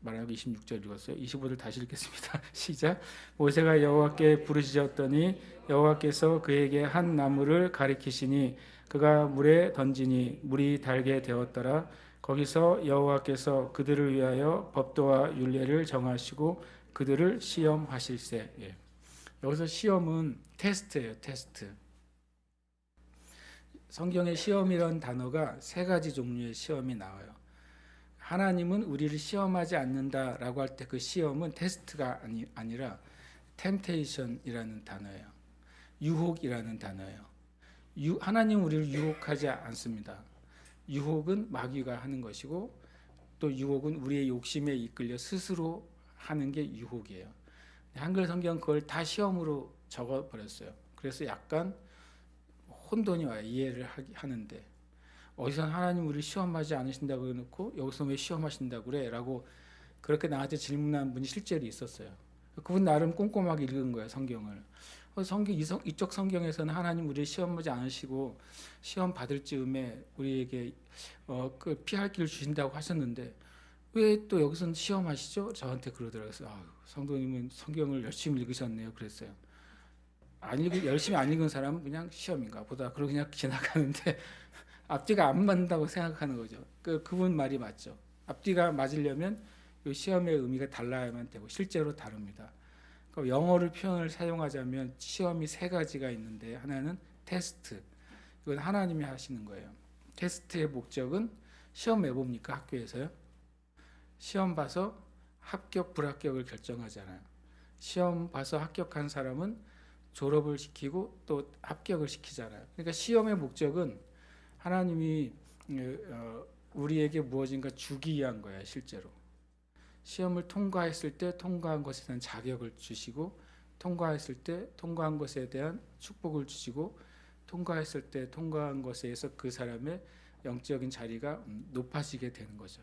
말하고 26절 읽었어요. 25절 다시 읽겠습니다. 시작. 모세가 여호와께 부르짖었더니 여호와께서 그에게 한 나무를 가리키시니 그가 물에 던지니 물이 달게 되었더라. 거기서 여호와께서 그들을 위하여 법도와 율례를 정하시고 그들을 시험하실세. 예. 여기서 시험은 테스트예요. 테스트. 성경에 시험이라는 단어가 세 가지 종류의 시험이 나와요. 하나님은 우리를 시험하지 않는다라고 할 때 그 시험은 테스트가 아니라 템테이션이라는 단어예요. 유혹이라는 단어예요. 하나님은 우리를 유혹하지 않습니다. 유혹은 마귀가 하는 것이고 또 유혹은 우리의 욕심에 이끌려 스스로 하는 게 유혹이에요. 한글 성경 그걸 다 시험으로 적어버렸어요. 그래서 약간 혼돈이 와요. 이해를 하는데 어디서 하나님 우리를 시험하지 않으신다고 해놓고 여기서 왜 시험하신다고 그래? 라고 그렇게 나한테 질문한 분이 실제로 있었어요. 그분 나름 꼼꼼하게 읽은 거예요. 성경을. 이쪽 성경에서는 하나님 우리를 시험하지 않으시고 시험 받을 즈음에 우리에게 피할 길을 주신다고 하셨는데 왜 또 여기서는 시험하시죠? 저한테 그러더라고요. 성도님은 성경을 열심히 읽으셨네요. 그랬어요. 열심히 안 읽은 사람은 그냥 시험인가 보다 그러고 그냥 지나가는데 앞뒤가 안 맞는다고 생각하는 거죠. 그분 말이 맞죠. 앞뒤가 맞으려면 이 시험의 의미가 달라야만 되고 실제로 다릅니다. 그러니까 영어를 표현을 사용하자면 시험이 세 가지가 있는데 하나는 테스트. 이건 하나님이 하시는 거예요. 테스트의 목적은 시험 왜 봅니까? 학교에서요. 시험 봐서 합격 불합격을 결정하잖아요. 시험 봐서 합격한 사람은 졸업을 시키고 또 합격을 시키잖아요. 그러니까 시험의 목적은 하나님이 우리에게 무엇인가 주기 위한 거예요. 실제로 시험을 통과했을 때 통과한 것에 대한 자격을 주시고 통과했을 때 통과한 것에 대한 축복을 주시고 통과했을 때 통과한 것에 의해서 그 사람의 영적인 자리가 높아지게 되는 거죠.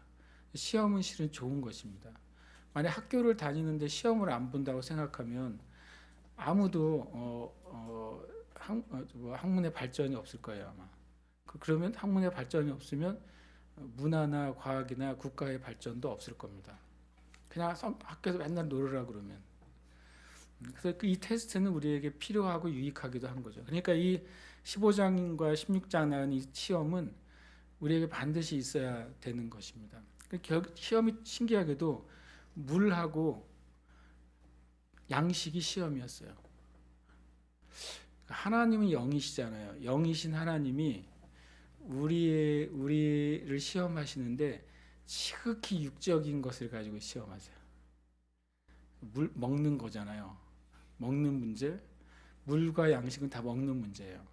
시험은 실은 좋은 것입니다. 만약 학교를 다니는데 시험을 안 본다고 생각하면 아무도 학문의 발전이 없을 거예요. 아마. 그러면 학문의 발전이 없으면 문화나 과학이나 국가의 발전도 없을 겁니다. 그냥 학교에서 맨날 놀으라 그러면. 그래서 이 테스트는 우리에게 필요하고 유익하기도 한 거죠. 그러니까 이 15장과 16장 나온 이 시험은 우리에게 반드시 있어야 되는 것입니다. 시험이 신기하게도 물하고 양식이 시험이었어요. 하나님은 영이시잖아요. 영이신 하나님이 우리를 시험하시는데 지극히 육적인 것을 가지고 시험하세요. 물 먹는 거잖아요. 먹는 문제. 물과 양식은 다 먹는 문제예요.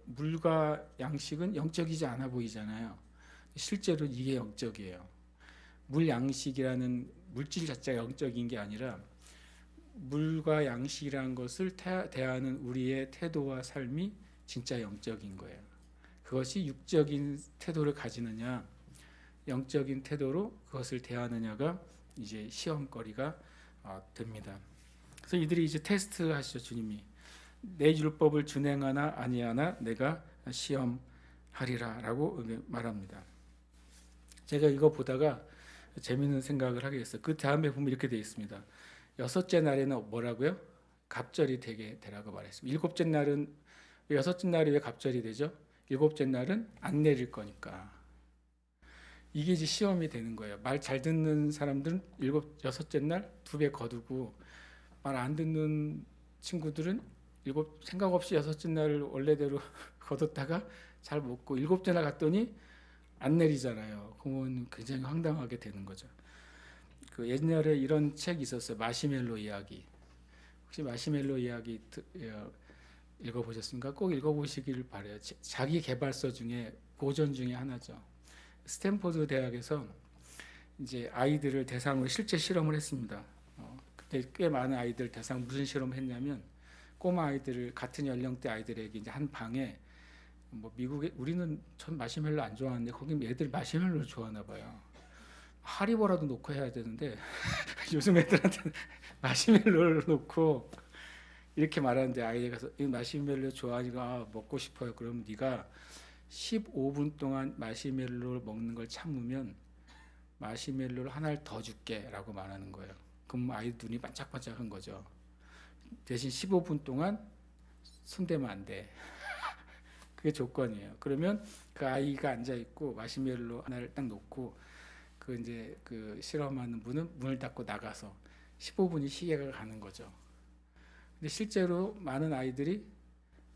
물과 양식은 영적이지 않아 보이잖아요. 실제로 이게 영적이에요. 물 양식이라는 물질 자체가 영적인 게 아니라 물과 양식이라는 것을 대하는 우리의 태도와 삶이 진짜 영적인 거예요. 그것이 육적인 태도를 가지느냐 영적인 태도로 그것을 대하느냐가 이제 시험거리가 됩니다. 그래서 이들이 이제 테스트 하시죠. 주님이 내 율법을 준행하나 아니하나 내가 시험하리라 라고 말합니다. 제가 이거 보다가 재미있는 생각을 하게 됐어요. 그 다음에 보면 이렇게 되어 있습니다. 여섯째 날에는 뭐라고요? 갑절이 되라고 말했습니다. 일곱째 날은 여섯째 날이 왜 갑절이 되죠? 일곱째 날은 안 내릴 거니까. 이게 이제 시험이 되는 거예요. 말 잘 듣는 사람들은 여섯째 날 2배 거두고 말 안 듣는 친구들은 생각 없이 여섯째 날 원래대로 거뒀다가 잘 먹고 일곱째 날 갔더니 안 내리잖아요. 그러면 굉장히 황당하게 되는 거죠. 그 옛날에 이런 책이 있었어요. 마시멜로 이야기. 혹시 마시멜로 이야기 읽어보셨습니까? 꼭 읽어보시길 바래요. 자기 개발서 중에 고전 중에 하나죠. 스탠포드 대학에서 이제 아이들을 대상으로 실제 실험을 했습니다. 그때 꽤 많은 아이들 대상 무슨 실험을 했냐면 꼬마 아이들을 같은 연령대 아이들에게 이제 한 방에 뭐 미국에 우리는 전 마시멜로 안 좋아하는데 거기 애들 마시멜로를 좋아하나 봐요. 하리보라도 놓고 해야 되는데 요즘 애들한테는 마시멜로를 놓고 이렇게 말하는데 아이가 가서 이 마시멜로 좋아하니까 먹고 싶어요. 그러면 네가 15분 동안 마시멜로를 먹는 걸 참으면 마시멜로를 하나를 더 줄게라고 말하는 거예요. 그럼 아이 눈이 반짝반짝한 거죠. 대신 15분 동안 손대면 안 돼. 그게 조건이에요. 그러면 그 아이가 앉아 있고 마시멜로 하나를 딱 놓고 그 이제 그 실험하는 분은 문을 닫고 나가서 15분이 시계가 가는 거죠. 근데 실제로 많은 아이들이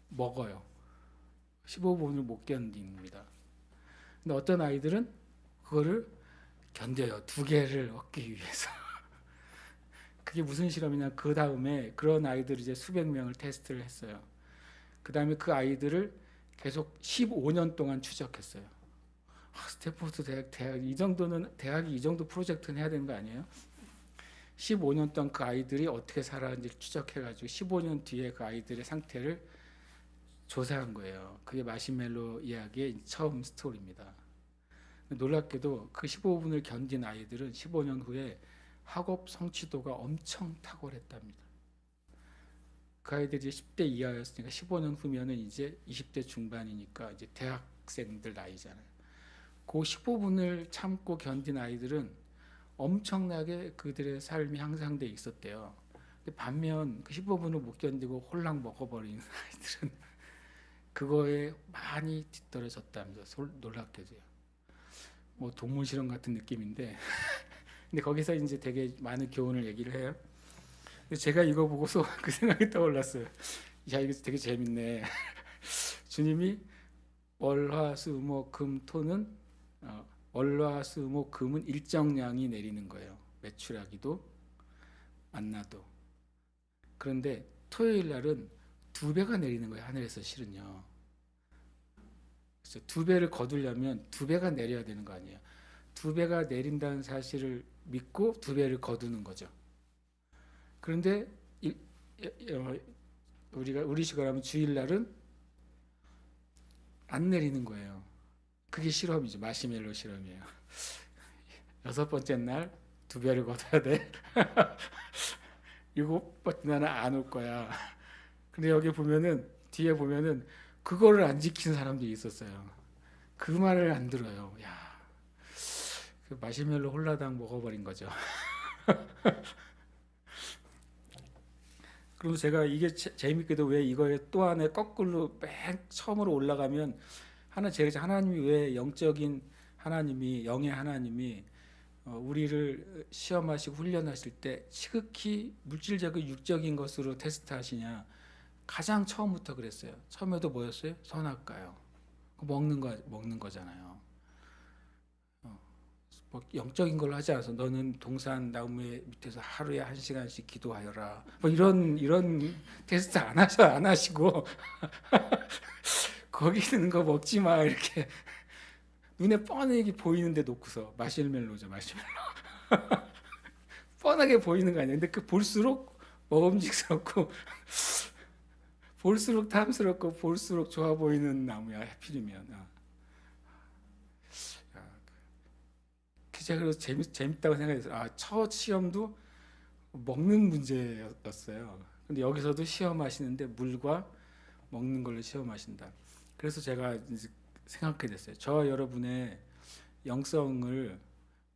먹어요. 15분을 못 견딥니다. 근데 어떤 아이들은 그거를 견뎌요. 두 개를 얻기 위해서. 그게 무슨 실험이냐? 그 다음에 그런 아이들 이제 수백 명을 테스트를 했어요. 그 다음에 그 아이들을 계속 15년 동안 추적했어요. 스탠포드 대학 이 정도는 대학이 이 정도 프로젝트는 해야 되는 거 아니에요? 15년 동안 그 아이들이 어떻게 살았는지 추적해가지고 15년 뒤에 그 아이들의 상태를 조사한 거예요. 그게 마시멜로 이야기의 처음 스토리입니다. 놀랍게도 그 15분을 견딘 아이들은 15년 후에 학업 성취도가 엄청 탁월했답니다. 그 아이들이 10대 이하였으니까 15년 후면은 이제 20대 중반이니까 이제 대학생들 나이잖아요. 그 15분을 참고 견딘 아이들은 엄청나게 그들의 삶이 향상돼 있었대요. 근데 반면 그 15분을 못 견디고 홀랑 먹어버리는 아이들은 그거에 많이 뒤떨어졌답니다. 놀랍게도요. 뭐 동물 실험 같은 느낌인데, 근데 거기서 이제 되게 많은 교훈을 얘기를 해요. 제가 이거 보고서 그 생각이 떠올랐어요. 야, 이거 되게 재밌네. 주님이 월화수목금토는 월화수목금은 일정량이 내리는 거예요. 메추라기도 만나도. 그런데 토요일 날은 두 배가 내리는 거예요. 하늘에서 실은요. 그래서 두 배를 거두려면 두 배가 내려야 되는 거 아니에요. 두 배가 내린다는 사실을 믿고 두 배를 거두는 거죠. 그런데 우리 식으로 하면 주일날은 안 내리는 거예요. 그게 실험이죠. 마시멜로 실험이에요. 여섯 번째 날 두 배를 거둬야 돼. 일곱 번째 날은 안 올 거야. 근데 여기 보면은 뒤에 보면은 그거를 안 지킨 사람들이 있었어요. 그 말을 안 들어요. 야, 그 마시멜로 홀라당 먹어버린 거죠. 그리고 제가 이게 재밌게도 왜 이거에 또 하나 거꾸로 맨 처음으로 올라가면 제가 하나님이 왜 영적인 하나님이 영의 하나님이 우리를 시험하시고 훈련하실 때 지극히 물질적인 육적인 것으로 테스트하시냐? 가장 처음부터 그랬어요. 처음에도 뭐였어요? 선악과요. 먹는 거잖아요. 뭐 영적인 걸로 하지 않아서 너는 동산 나무의 밑에서 하루에 1시간씩 기도하여라. 뭐 이런 테스트 안 하시고 거기 있는 거 먹지 마 이렇게 눈에 뻔하게 보이는데 놓고서 마시멜로죠. 뻔하게 보이는 거 아니에요. 근데 그 볼수록 먹음직스럽고 볼수록 탐스럽고 볼수록 좋아 보이는 나무야. 해필이면. 제가 그래서 재밌다고 생각했어요. 첫 시험도 먹는 문제였어요. 근데 여기서도 시험하시는데 물과 먹는 걸로 시험하신다. 그래서 제가 이제 생각하게 됐어요. 저 여러분의 영성을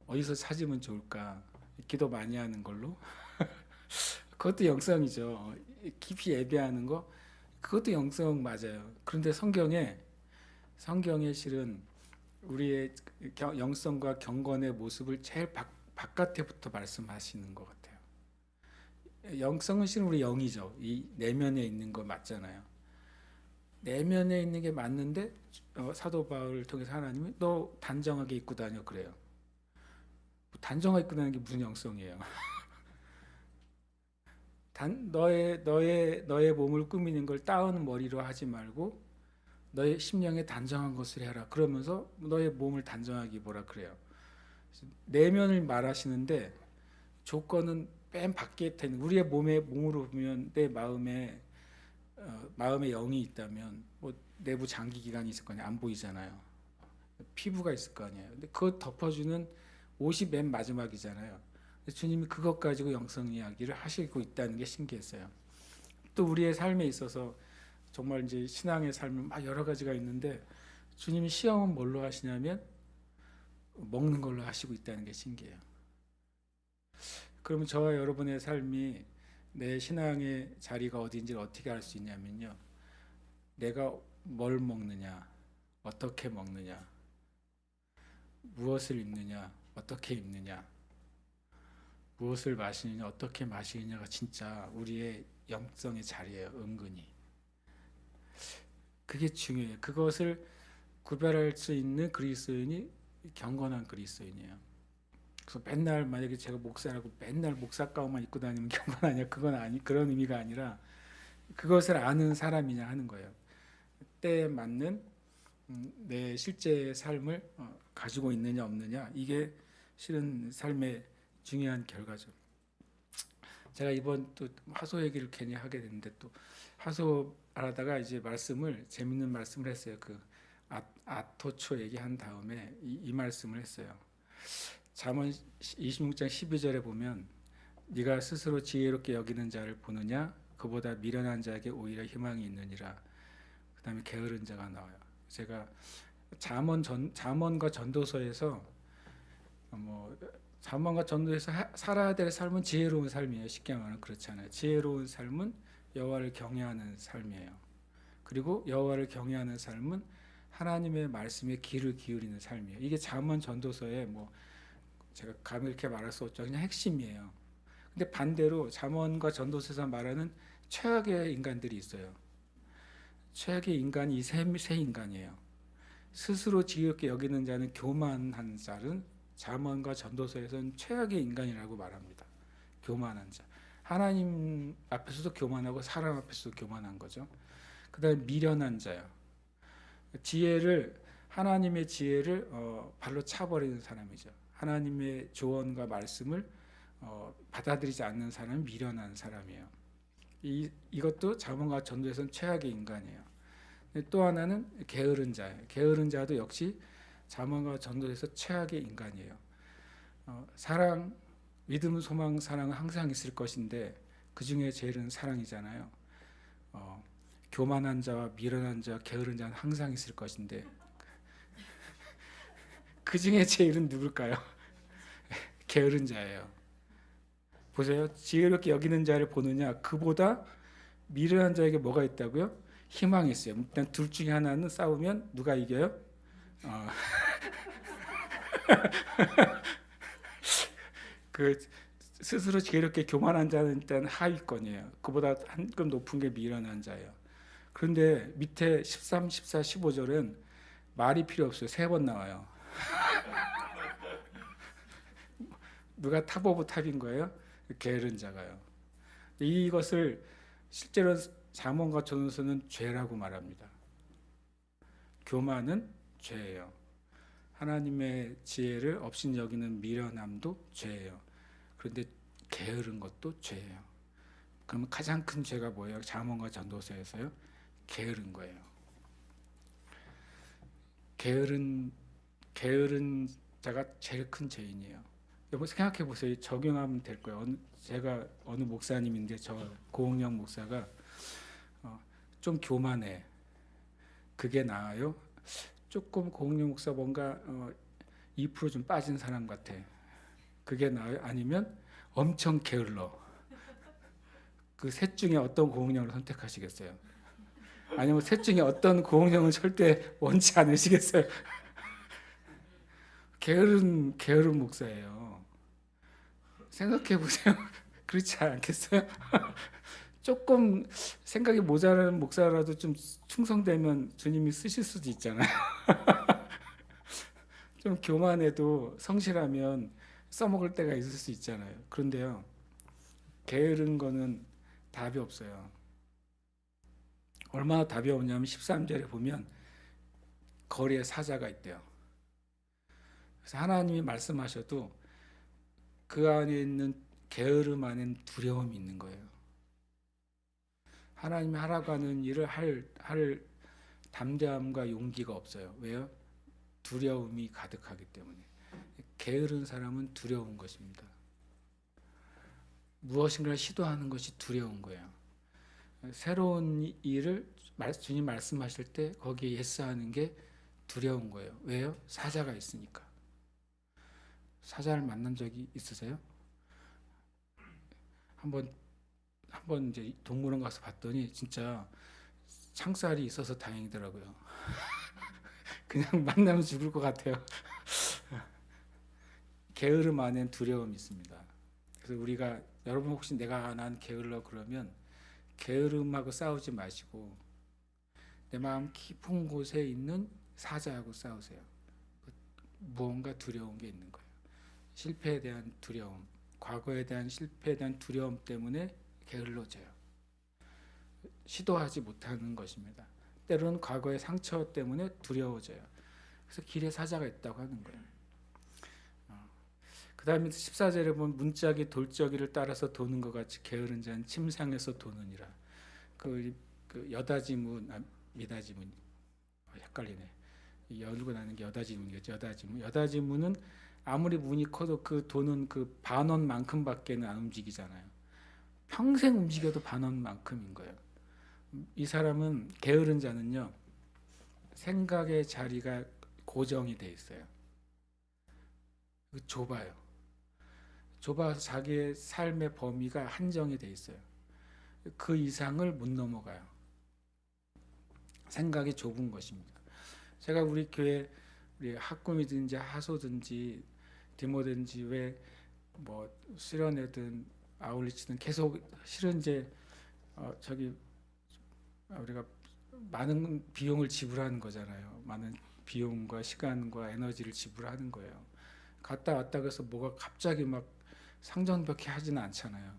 어디서 찾으면 좋을까? 기도 많이 하는 걸로. 그것도 영성이죠. 깊이 예배하는 거, 그것도 영성 맞아요. 그런데 성경에 실은 우리의 영성과 경건의 모습을 제일 바깥에부터 말씀하시는 것 같아요. 영성은 실은 우리 영이죠. 이 내면에 있는 거 맞잖아요. 내면에 있는 게 맞는데 사도 바울을 통해서 하나님이 너 단정하게 입고 다녀 그래요. 단정하게 입고 다니는 게 무슨 영성이에요? 너의 몸을 꾸미는 걸 따은 머리로 하지 말고 너의 심령에 단정한 것을 해라. 그러면서 너의 몸을 단정하게 입어라 그래요. 내면을 말하시는데 조건은 맨 밖에 있는 우리의 몸으로 보면 내 마음에 영이 있다면 뭐 내부 장기 기관이 있을 거 아니에요. 안 보이잖아요. 피부가 있을 거 아니에요. 근데 그거 덮어주는 옷이 맨 마지막이잖아요. 주님이 그것 가지고 영성 이야기를 하시고 있다는 게 신기했어요. 또 우리의 삶에 있어서 정말 이제 신앙의 삶은 막 여러 가지가 있는데 주님이 시험은 뭘로 하시냐면 먹는 걸로 하시고 있다는 게 신기해요. 그러면 저와 여러분의 삶이 내 신앙의 자리가 어디인지를 어떻게 알 수 있냐면요. 내가 뭘 먹느냐, 어떻게 먹느냐, 무엇을 입느냐, 어떻게 입느냐, 무엇을 마시느냐, 어떻게 마시느냐가 진짜 우리의 영성의 자리예요. 은근히. 그게 중요해요. 그것을 구별할 수 있는 그리스도인이 경건한 그리스도인이에요. 그래서 맨날 만약에 제가 목사라고 맨날 목사 가운만 입고 다니면 경건하냐? 그건 그런 의미가 아니라 그것을 아는 사람이냐 하는 거예요. 때에 맞는 내 실제 삶을 가지고 있느냐 없느냐 이게 실은 삶의 중요한 결과죠. 제가 이번 또 하소 얘기를 괜히 하게 됐는데 또 하소 하다가 이제 재밌는 말씀을 했어요. 그 아토초 얘기한 다음에 이 말씀을 했어요. 잠언 26장 12절에 보면 네가 스스로 지혜롭게 여기는 자를 보느냐 그보다 미련한 자에게 오히려 희망이 있느니라. 그 다음에 게으른 자가 나와요. 제가 잠언과 전도서에서 잠언과 전도에서 살아야 될 삶은 지혜로운 삶이에요. 쉽게 말하면 그렇잖아요. 지혜로운 삶은 여호와를 경외하는 삶이에요. 그리고 여호와를 경외하는 삶은 하나님의 말씀에 귀를 기울이는 삶이에요. 이게 잠언 전도서에 제가 감히 이렇게 말할 수 없죠. 그냥 핵심이에요. 근데 반대로 잠언과 전도서에서 말하는 최악의 인간들이 있어요. 최악의 인간이 이 세 인간이에요. 스스로 지혜롭게 여기는 자는 교만한 자는 잠언과 전도서에서는 최악의 인간이라고 말합니다. 교만한 자. 하나님 앞에서도 교만하고 사람 앞에서도 교만한 거죠. 그 다음에 미련한 자요. 하나님의 지혜를 발로 차버리는 사람이죠. 하나님의 조언과 말씀을 받아들이지 않는 사람은 미련한 사람이에요. 이것도 잠언과 전도에서는 최악의 인간이에요. 또 하나는 게으른 자예요. 게으른 자도 역시 잠언과 전도에서 최악의 인간이에요. 사랑, 믿음, 소망, 사랑은 항상 있을 것인데 그 중에 제일은 사랑이잖아요. 교만한 자와 미련한 자와 게으른 자는 항상 있을 것인데 그 중에 제일은 누굴까요? 게으른 자예요. 보세요. 지혜롭게 여기는 자를 보느냐 그보다 미련한 자에게 뭐가 있다고요? 희망이 있어요. 일단 둘 중에 하나는 싸우면 누가 이겨요? 그 스스로 지혜롭게 교만한 자는 일단 하위권이에요. 그보다 한 급 높은 게 미련한 자예요. 그런데 밑에 13, 14, 15절은 말이 필요 없어요. 3번 나와요. 누가 탑 오브 탑인 거예요? 게으른 자가요. 이것을 실제로 잠언과 전도서는 죄라고 말합니다. 교만은 죄예요. 하나님의 지혜를 업신여기는 미련함도 죄예요. 그런데 게으른 것도 죄예요. 그러면 가장 큰 죄가 뭐예요? 잠언과 전도서에서요? 게으른 거예요. 게으른 자가 제일 큰 죄인이에요. 여러분 생각해 보세요. 적용하면 될 거예요. 제가 어느 목사님인데 저 고흥영 목사가 좀 교만해. 그게 나아요? 조금 고흥영 목사 뭔가 2%좀 빠진 사람 같아. 그게 나아요? 아니면 엄청 게을러. 그 셋 중에 어떤 고흥영을 선택하시겠어요? 아니면 셋 중에 어떤 고흥영을 절대 원치 않으시겠어요? 게으른 목사예요. 생각해 보세요. 그렇지 않겠어요? 조금 생각이 모자라는 목사라도 좀 충성되면 주님이 쓰실 수도 있잖아요. 좀 교만해도 성실하면 써먹을 때가 있을 수 있잖아요. 그런데요, 게으른 거는 답이 없어요. 얼마나 답이 없냐면 13절에 보면 거리에 사자가 있대요. 그래서 하나님이 말씀하셔도 그 안에 있는 게으름 안엔 두려움이 있는 거예요. 하나님이 하라고 하는 일을 할 담대함과 용기가 없어요. 왜요? 두려움이 가득하기 때문에. 게으른 사람은 두려운 것입니다. 무엇인가를 시도하는 것이 두려운 거예요. 새로운 일을 주님 말씀하실 때 거기에 예스하는 게 두려운 거예요. 왜요? 사자가 있으니까. 사자를 만난 적이 있으세요? 한번 이제 동물원 가서 봤더니 진짜 창살이 있어서 다행이더라고요. 그냥 만나면 죽을 것 같아요. 게으름 안엔 두려움이 있습니다. 그래서 우리가 여러분 혹시 내가 난 게을러 그러면 게으름하고 싸우지 마시고 내 마음 깊은 곳에 있는 사자하고 싸우세요. 무언가 두려운 게 있는 거예요. 실패에 대한 두려움, 과거에 대한 실패에 대한 두려움 때문에 게을러져요. 시도하지 못하는 것입니다. 때로는 과거의 상처 때문에 두려워져요. 그래서 길에 사자가 있다고 하는 거예요. 그 다음에 14절에 보면 문짝이 돌적이를 따라서 도는 것 같이 게으른 자는 침상에서 도느니라. 그 여다지문, 미다지문, 헷갈리네. 열고 나는 게 여다지문이겠죠. 여다지문은 아무리 문이 커도 그 도는 그 반원만큼밖에는 안 움직이잖아요. 평생 움직여도 반원만큼인 거예요. 이 사람은 게으른 자는요, 생각의 자리가 고정이 돼 있어요. 좁아요. 좁아서 자기의 삶의 범위가 한정이 돼 있어요. 그 이상을 못 넘어가요. 생각이 좁은 것입니다. 제가 우리 교회 우리 학구이든지 하소든지 디모든지 왜 뭐 수련회든 아울리치든 계속 실은 이제 저기 우리가 많은 비용을 지불하는 거잖아요. 많은 비용과 시간과 에너지를 지불하는 거예요. 갔다 왔다 그래서 뭐가 갑자기 막 상전벽해 하지는 않잖아요.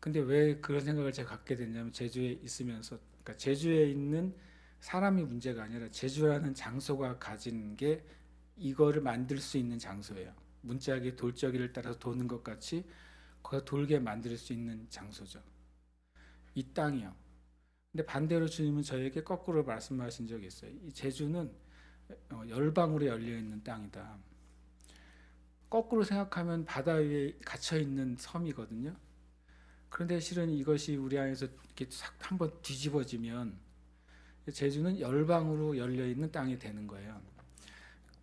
근데 왜 그런 생각을 제가 갖게 됐냐면 제주에 있으면서, 그러니까 제주에 있는 사람이 문제가 아니라 제주라는 장소가 가진 게 이거를 만들 수 있는 장소예요. 문짝이 돌적이를 따라서 도는 것 같이 거기서 돌게 만들 수 있는 장소죠. 이 땅이요. 근데 반대로 주님은 저에게 거꾸로 말씀하신 적이 있어요. 이 제주는 열방으로 열려 있는 땅이다. 거꾸로 생각하면 바다 위에 갇혀 있는 섬이거든요. 그런데 실은 이것이 우리 안에서 이렇게 싹 한번 뒤집어지면 제주는 열방으로 열려 있는 땅이 되는 거예요.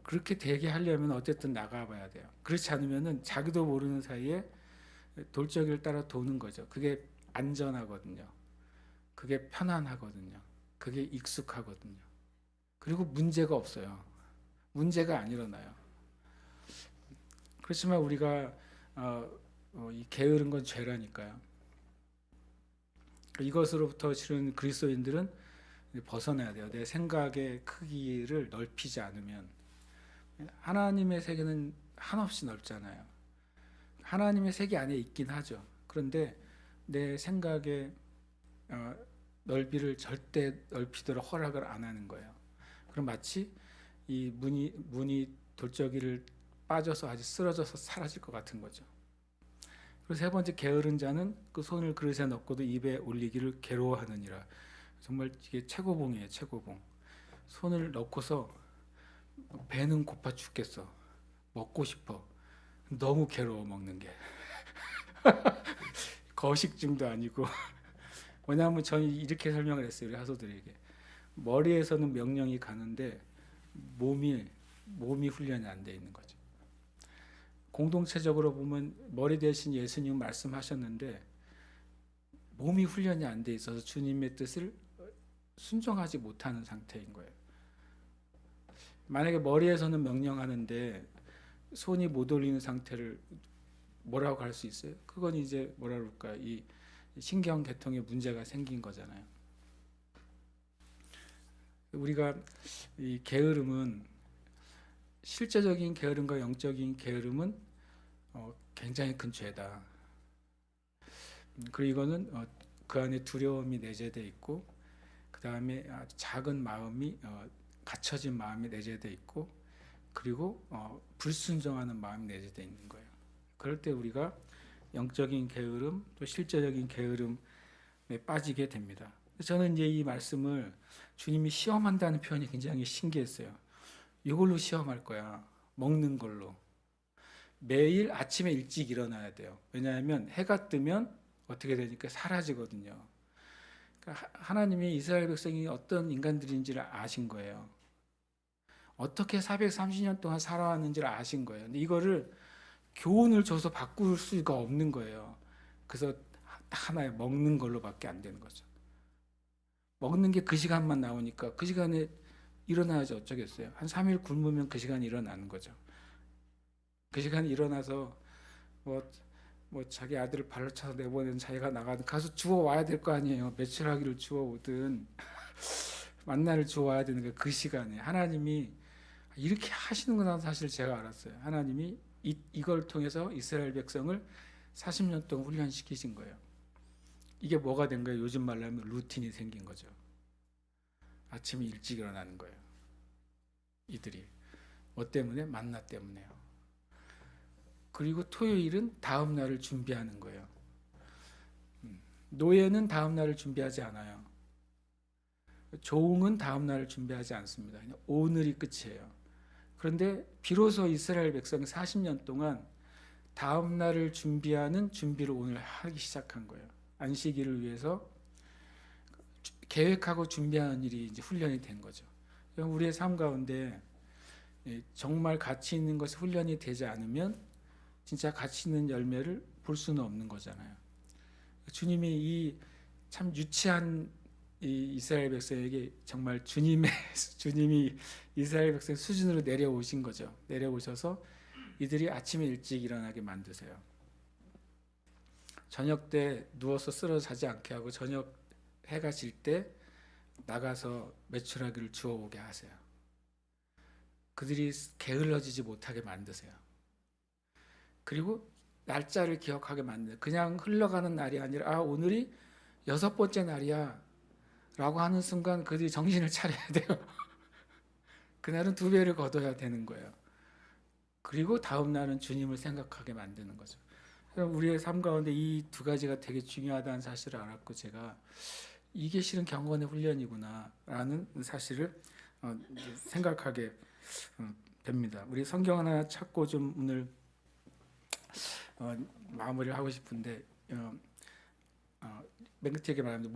그렇게 되게 하려면 어쨌든 나가봐야 돼요. 그렇지 않으면은 자기도 모르는 사이에 돌적이를 따라 도는 거죠. 그게 안전하거든요. 그게 편안하거든요. 그게 익숙하거든요. 그리고 문제가 없어요. 문제가 안 일어나요. 그렇지만 우리가 이 게으른 건 죄라니까요. 이것으로부터 실은 그리스도인들은 벗어나야 돼요. 내 생각의 크기를 넓히지 않으면. 하나님의 세계는 한없이 넓잖아요. 하나님의 세계 안에 있긴 하죠. 그런데 내 생각의 넓이를 절대 넓히도록 허락을 안 하는 거예요. 그럼 마치 이 문이 돌적이를 빠져서 아주 쓰러져서 사라질 것 같은 거죠. 그리고 세 번째, 게으른 자는 그 손을 그릇에 넣고도 입에 올리기를 괴로워하느니라. 정말 이게 최고봉이에요, 최고봉. 손을 넣고서 배는 고파 죽겠어. 먹고 싶어. 너무 괴로워, 먹는 게. 거식증도 아니고. 왜냐하면 저는 이렇게 설명을 했어요, 우리 하소들에게. 머리에서는 명령이 가는데 몸이 훈련이 안 돼 있는 거죠. 공동체적으로 보면 머리 대신 예수님 말씀하셨는데 몸이 훈련이 안 돼 있어서 주님의 뜻을 순종하지 못하는 상태인 거예요. 만약에 머리에서는 명령하는데 손이 못 올리는 상태를 뭐라고 할 수 있어요? 그건 이제 뭐라 그럴까, 이 신경계통에 문제가 생긴 거잖아요. 우리가 이 게으름은, 실제적인 게으름과 영적인 게으름은 굉장히 큰 죄다. 그리고 이거는 그 안에 두려움이 내재되어 있고, 그 다음에 아주 작은 마음이 갇혀진 마음이 내재되어 있고, 그리고 불순종하는 마음이 내재되어 있는 거예요. 그럴 때 우리가 영적인 게으름 또 실제적인 게으름에 빠지게 됩니다. 저는 이제 이 말씀을 주님이 시험한다는 표현이 굉장히 신기했어요. 이걸로 시험할 거야. 먹는 걸로. 매일 아침에 일찍 일어나야 돼요. 왜냐하면 해가 뜨면 어떻게 되니까 사라지거든요. 그러니까 하나님이 이스라엘 백성이 어떤 인간들인지를 아신 거예요. 어떻게 430년 동안 살아왔는지를 아신 거예요. 근데 이거를 교훈을 줘서 바꿀 수가 없는 거예요. 그래서 하나의 먹는 걸로밖에 안 되는 거죠. 먹는 게 그 시간만 나오니까 그 시간에 일어나야지 어쩌겠어요. 한 3일 굶으면 그 시간에 일어나는 거죠. 그 시간에 일어나서 뭐 자기 아들을 발로 차서 내보내는 자기가 나가든 가서 주워 와야 될 거 아니에요. 메추라기를 주워 오든 만나를 주워 와야 되는 거. 그 시간에 하나님이 이렇게 하시는구나. 사실 제가 알았어요. 하나님이 이걸 통해서 이스라엘 백성을 40년 동안 훈련시키신 거예요. 이게 뭐가 된 거예요? 요즘 말로 하면 루틴이 생긴 거죠. 아침에 일찍 일어나는 거예요. 이들이. 뭐 때문에? 만나 때문에요. 그리고 토요일은 다음 날을 준비하는 거예요. 노예는 다음 날을 준비하지 않아요. 종은 다음 날을 준비하지 않습니다. 그냥 오늘이 끝이에요. 그런데 비로소 이스라엘 백성이 40년 동안 다음 날을 준비하는 준비를 오늘 하기 시작한 거예요. 안식일을 위해서 계획하고 준비하는 일이 이제 훈련이 된 거죠. 우리의 삶 가운데 정말 가치 있는 것이 훈련이 되지 않으면 진짜 가치 있는 열매를 볼 수는 없는 거잖아요. 주님이 이 참 유치한 이 이스라엘 백성에게 정말 주님이 이스라엘 백성 수준으로 내려오신 거죠. 내려오셔서 이들이 아침에 일찍 일어나게 만드세요. 저녁 때 누워서 쓰러져 자지 않게 하고 저녁 해가 질 때 나가서 메추라기를 주워오게 하세요. 그들이 게을러지지 못하게 만드세요. 그리고 날짜를 기억하게 만드세요. 그냥 흘러가는 날이 아니라 오늘이 6번째 날이야 라고 하는 순간 그들이 정신을 차려야 돼요. 그날은 2배를 거둬야 되는 거예요. 그리고 다음 날은 주님을 생각하게 만드는 거죠. 우리의 삶 가운데 이 2가지가 되게 중요하다는 사실을 알았고, 제가 이게 실은 경건의 훈련이구나 라는 사실을 생각하게 됩니다. 우리 성경 하나 찾고 좀 오늘 마무리를 하고 싶은데, 맨 끝에 말합니다.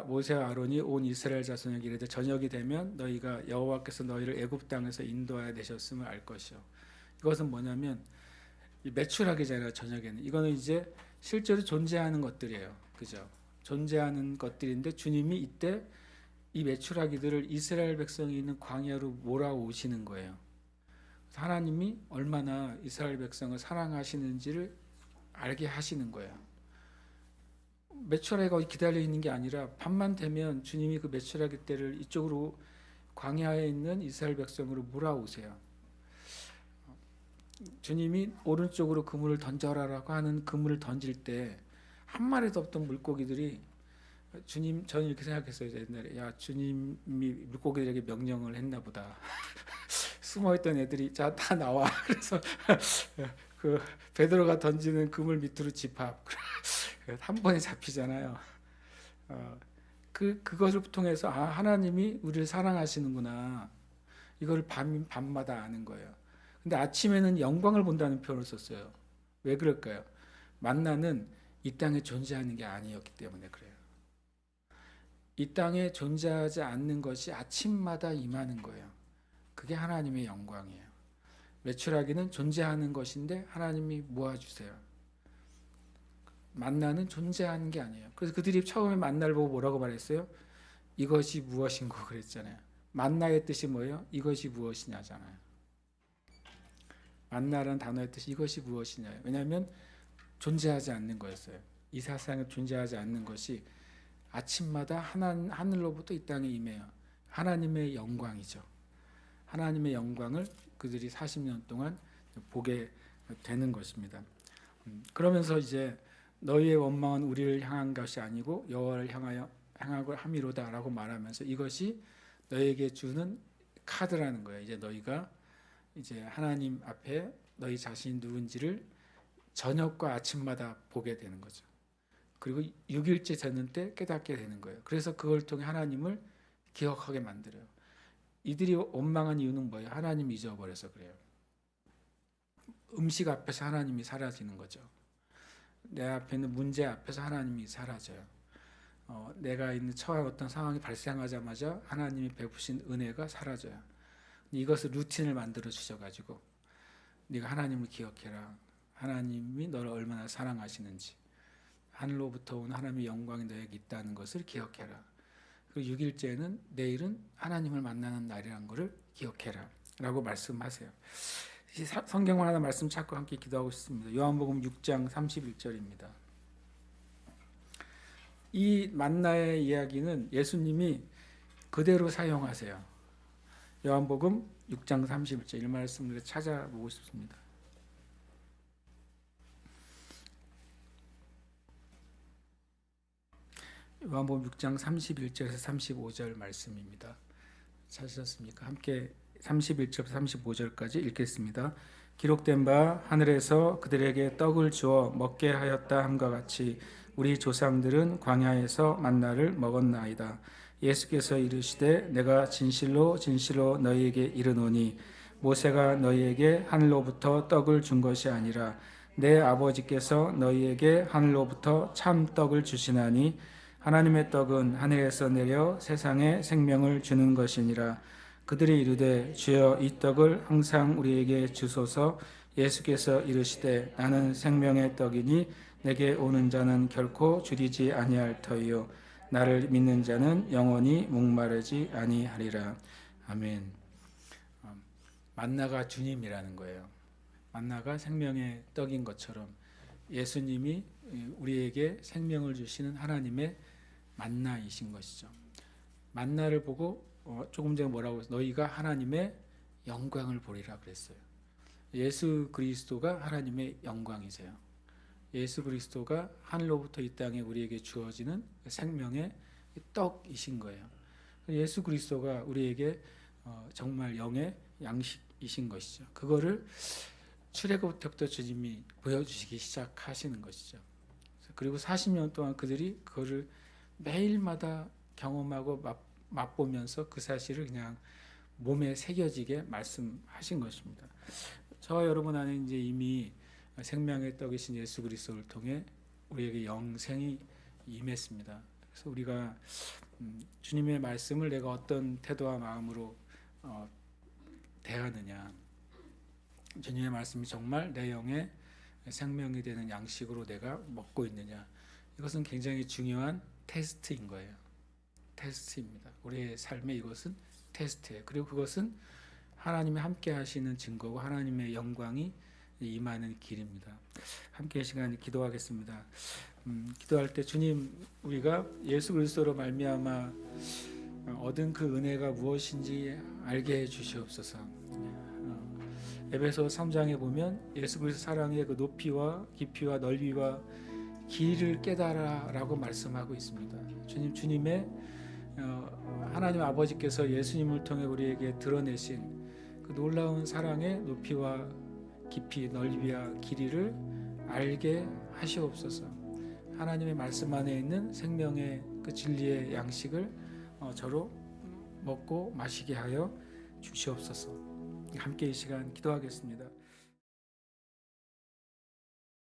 모세와 아론이 온 이스라엘 자손에게 이르되 저녁이 되면 너희가 여호와께서 너희를 애굽 땅에서 인도하여 내셨음을 알 것이요. 이것은 뭐냐면 이 메추라기잖아요. 저녁에는 이거는 이제 실제로 존재하는 것들이에요. 그죠? 존재하는 것들인데 주님이 이때 이 메추라기들을 이스라엘 백성이 있는 광야로 몰아오시는 거예요. 하나님이 얼마나 이스라엘 백성을 사랑하시는지를 알게 하시는 거예요. 메추라기가 기다려 있는 게 아니라 밤만 되면 주님이 그 메추라기 떼를 이쪽으로 광야에 있는 이스라엘 백성으로 몰아오세요. 주님이 오른쪽으로 그물을 던져라라고 하는 그물을 던질 때 한 마리도 없던 물고기들이, 저는 이렇게 생각했어요. 옛날에 주님이 물고기들에게 명령을 했나 보다. 숨어있던 애들이 자 다 나와. 그래서 그 베드로가 던지는 그물 밑으로 집합. 한 번에 잡히잖아요. 그것을 통해서 하나님이 우리를 사랑하시는구나. 이걸 밤마다 아는 거예요. 근데 아침에는 영광을 본다는 표현을 썼어요. 왜 그럴까요? 만나는 이 땅에 존재하는 게 아니었기 때문에 그래요. 이 땅에 존재하지 않는 것이 아침마다 임하는 거예요. 그게 하나님의 영광이에요. 메추라기는 존재하는 것인데 하나님이 모아주세요. 만나는 존재하는 게 아니에요. 그래서 그들이 처음에 만나를 보고 뭐라고 말했어요? 이것이 무엇인고 그랬잖아요. 만나의 뜻이 뭐예요? 이것이 무엇이냐잖아요. 만나라는 단어의 뜻이 이것이 무엇이냐. 왜냐하면 존재하지 않는 거였어요. 이 세상에 존재하지 않는 것이 아침마다 하늘로부터 이 땅에 임해요. 하나님의 영광이죠. 하나님의 영광을 그들이 40년 동안 보게 되는 것입니다. 그러면서 이제 너희의 원망은 우리를 향한 것이 아니고 여호와를 향하고 함이로다라고 말하면서 이것이 너희에게 주는 카드라는 거예요. 이제 너희가 이제 하나님 앞에 너희 자신이 누군지를 저녁과 아침마다 보게 되는 거죠. 그리고 6일째 되는 때 깨닫게 되는 거예요. 그래서 그걸 통해 하나님을 기억하게 만들어요. 이들이 원망한 이유는 뭐예요? 하나님 잊어버려서 그래요. 음식 앞에서 하나님이 사라지는 거죠. 내 앞에 있는 문제 앞에서 하나님이 사라져요. 내가 있는 처한 어떤 상황이 발생하자마자 하나님이 베푸신 은혜가 사라져요. 이것을 루틴을 만들어 주셔가지고 네가 하나님을 기억해라. 하나님이 너를 얼마나 사랑하시는지, 하늘로부터 온 하나님의 영광이 너에게 있다는 것을 기억해라. 그리고 6일째는 내일은 하나님을 만나는 날이라는 것을 기억해라 라고 말씀하세요. 성경을 하나 말씀 찾고 함께 기도하고 싶습니다. 요한복음 6장 31절입니다. 이 만나의 이야기는 예수님이 그대로 사용하세요. 요한복음 6장 31절 이 말씀을 찾아보고 싶습니다. 요한복음 6장 31절에서 35절 말씀입니다. 찾으셨습니까? 함께 31절부터 35절까지 읽겠습니다. 기록된 바 하늘에서 그들에게 떡을 주어 먹게 하였다 함과 같이 우리 조상들은 광야에서 만나를 먹었나이다. 예수께서 이르시되 내가 진실로 진실로 너희에게 이르노니 모세가 너희에게 하늘로부터 떡을 준 것이 아니라 내 아버지께서 너희에게 하늘로부터 참 떡을 주시나니 하나님의 떡은 하늘에서 내려 세상에 생명을 주는 것이니라. 그들이 이르되 주여 이 떡을 항상 우리에게 주소서. 예수께서 이르시되 나는 생명의 떡이니 내게 오는 자는 결코 줄이지 아니할 터이요 나를 믿는 자는 영원히 목마르지 아니하리라. 아멘. 만나가 주님이라는 거예요. 만나가 생명의 떡인 것처럼 예수님이 우리에게 생명을 주시는 하나님의 만나이신 것이죠. 만나를 보고 조금 전에 뭐라고 했어요? 너희가 하나님의 영광을 보리라 그랬어요. 예수 그리스도가 하나님의 영광이세요. 예수 그리스도가 하늘로부터 이 땅에 우리에게 주어지는 생명의 떡이신 거예요. 예수 그리스도가 우리에게 정말 영의 양식이신 것이죠. 그거를 출애굽부터 주님이 보여주시기 시작하시는 것이죠. 그리고 40년 동안 그들이 그거를 매일마다 경험하고 맛보면서 그 사실을 그냥 몸에 새겨지게 말씀하신 것입니다. 저와 여러분 안에 이제 이미 생명의 떡이신 예수 그리스도를 통해 우리에게 영생이 임했습니다. 그래서 우리가 주님의 말씀을 내가 어떤 태도와 마음으로 대하느냐, 주님의 말씀이 정말 내 영의 생명이 되는 양식으로 내가 먹고 있느냐, 이것은 굉장히 중요한 테스트인 거예요. 테스트입니다. 우리의 삶에 이것은 테스트예요. 그리고 그것은 하나님이 함께 하시는 증거고 하나님의 영광이 임하는 길입니다. 함께 시간 기도하겠습니다. 기도할 때 주님, 우리가 예수 그리스도로 말미암아 얻은 그 은혜가 무엇인지 알게 해 주시옵소서. 에베소 3장에 보면 예수 그리스도 사랑의 그 높이와 깊이와 넓이와 길을 깨달아라고 말씀하고 있습니다. 주님의 하나님 아버지께서 예수님을 통해 우리에게 드러내신 그 놀라운 사랑의 높이와 깊이, 넓이와 길이를 알게 하시옵소서. 하나님의 말씀 안에 있는 생명의 그 진리의 양식을 저로 먹고 마시게 하여 주시옵소서. 함께 이 시간 기도하겠습니다.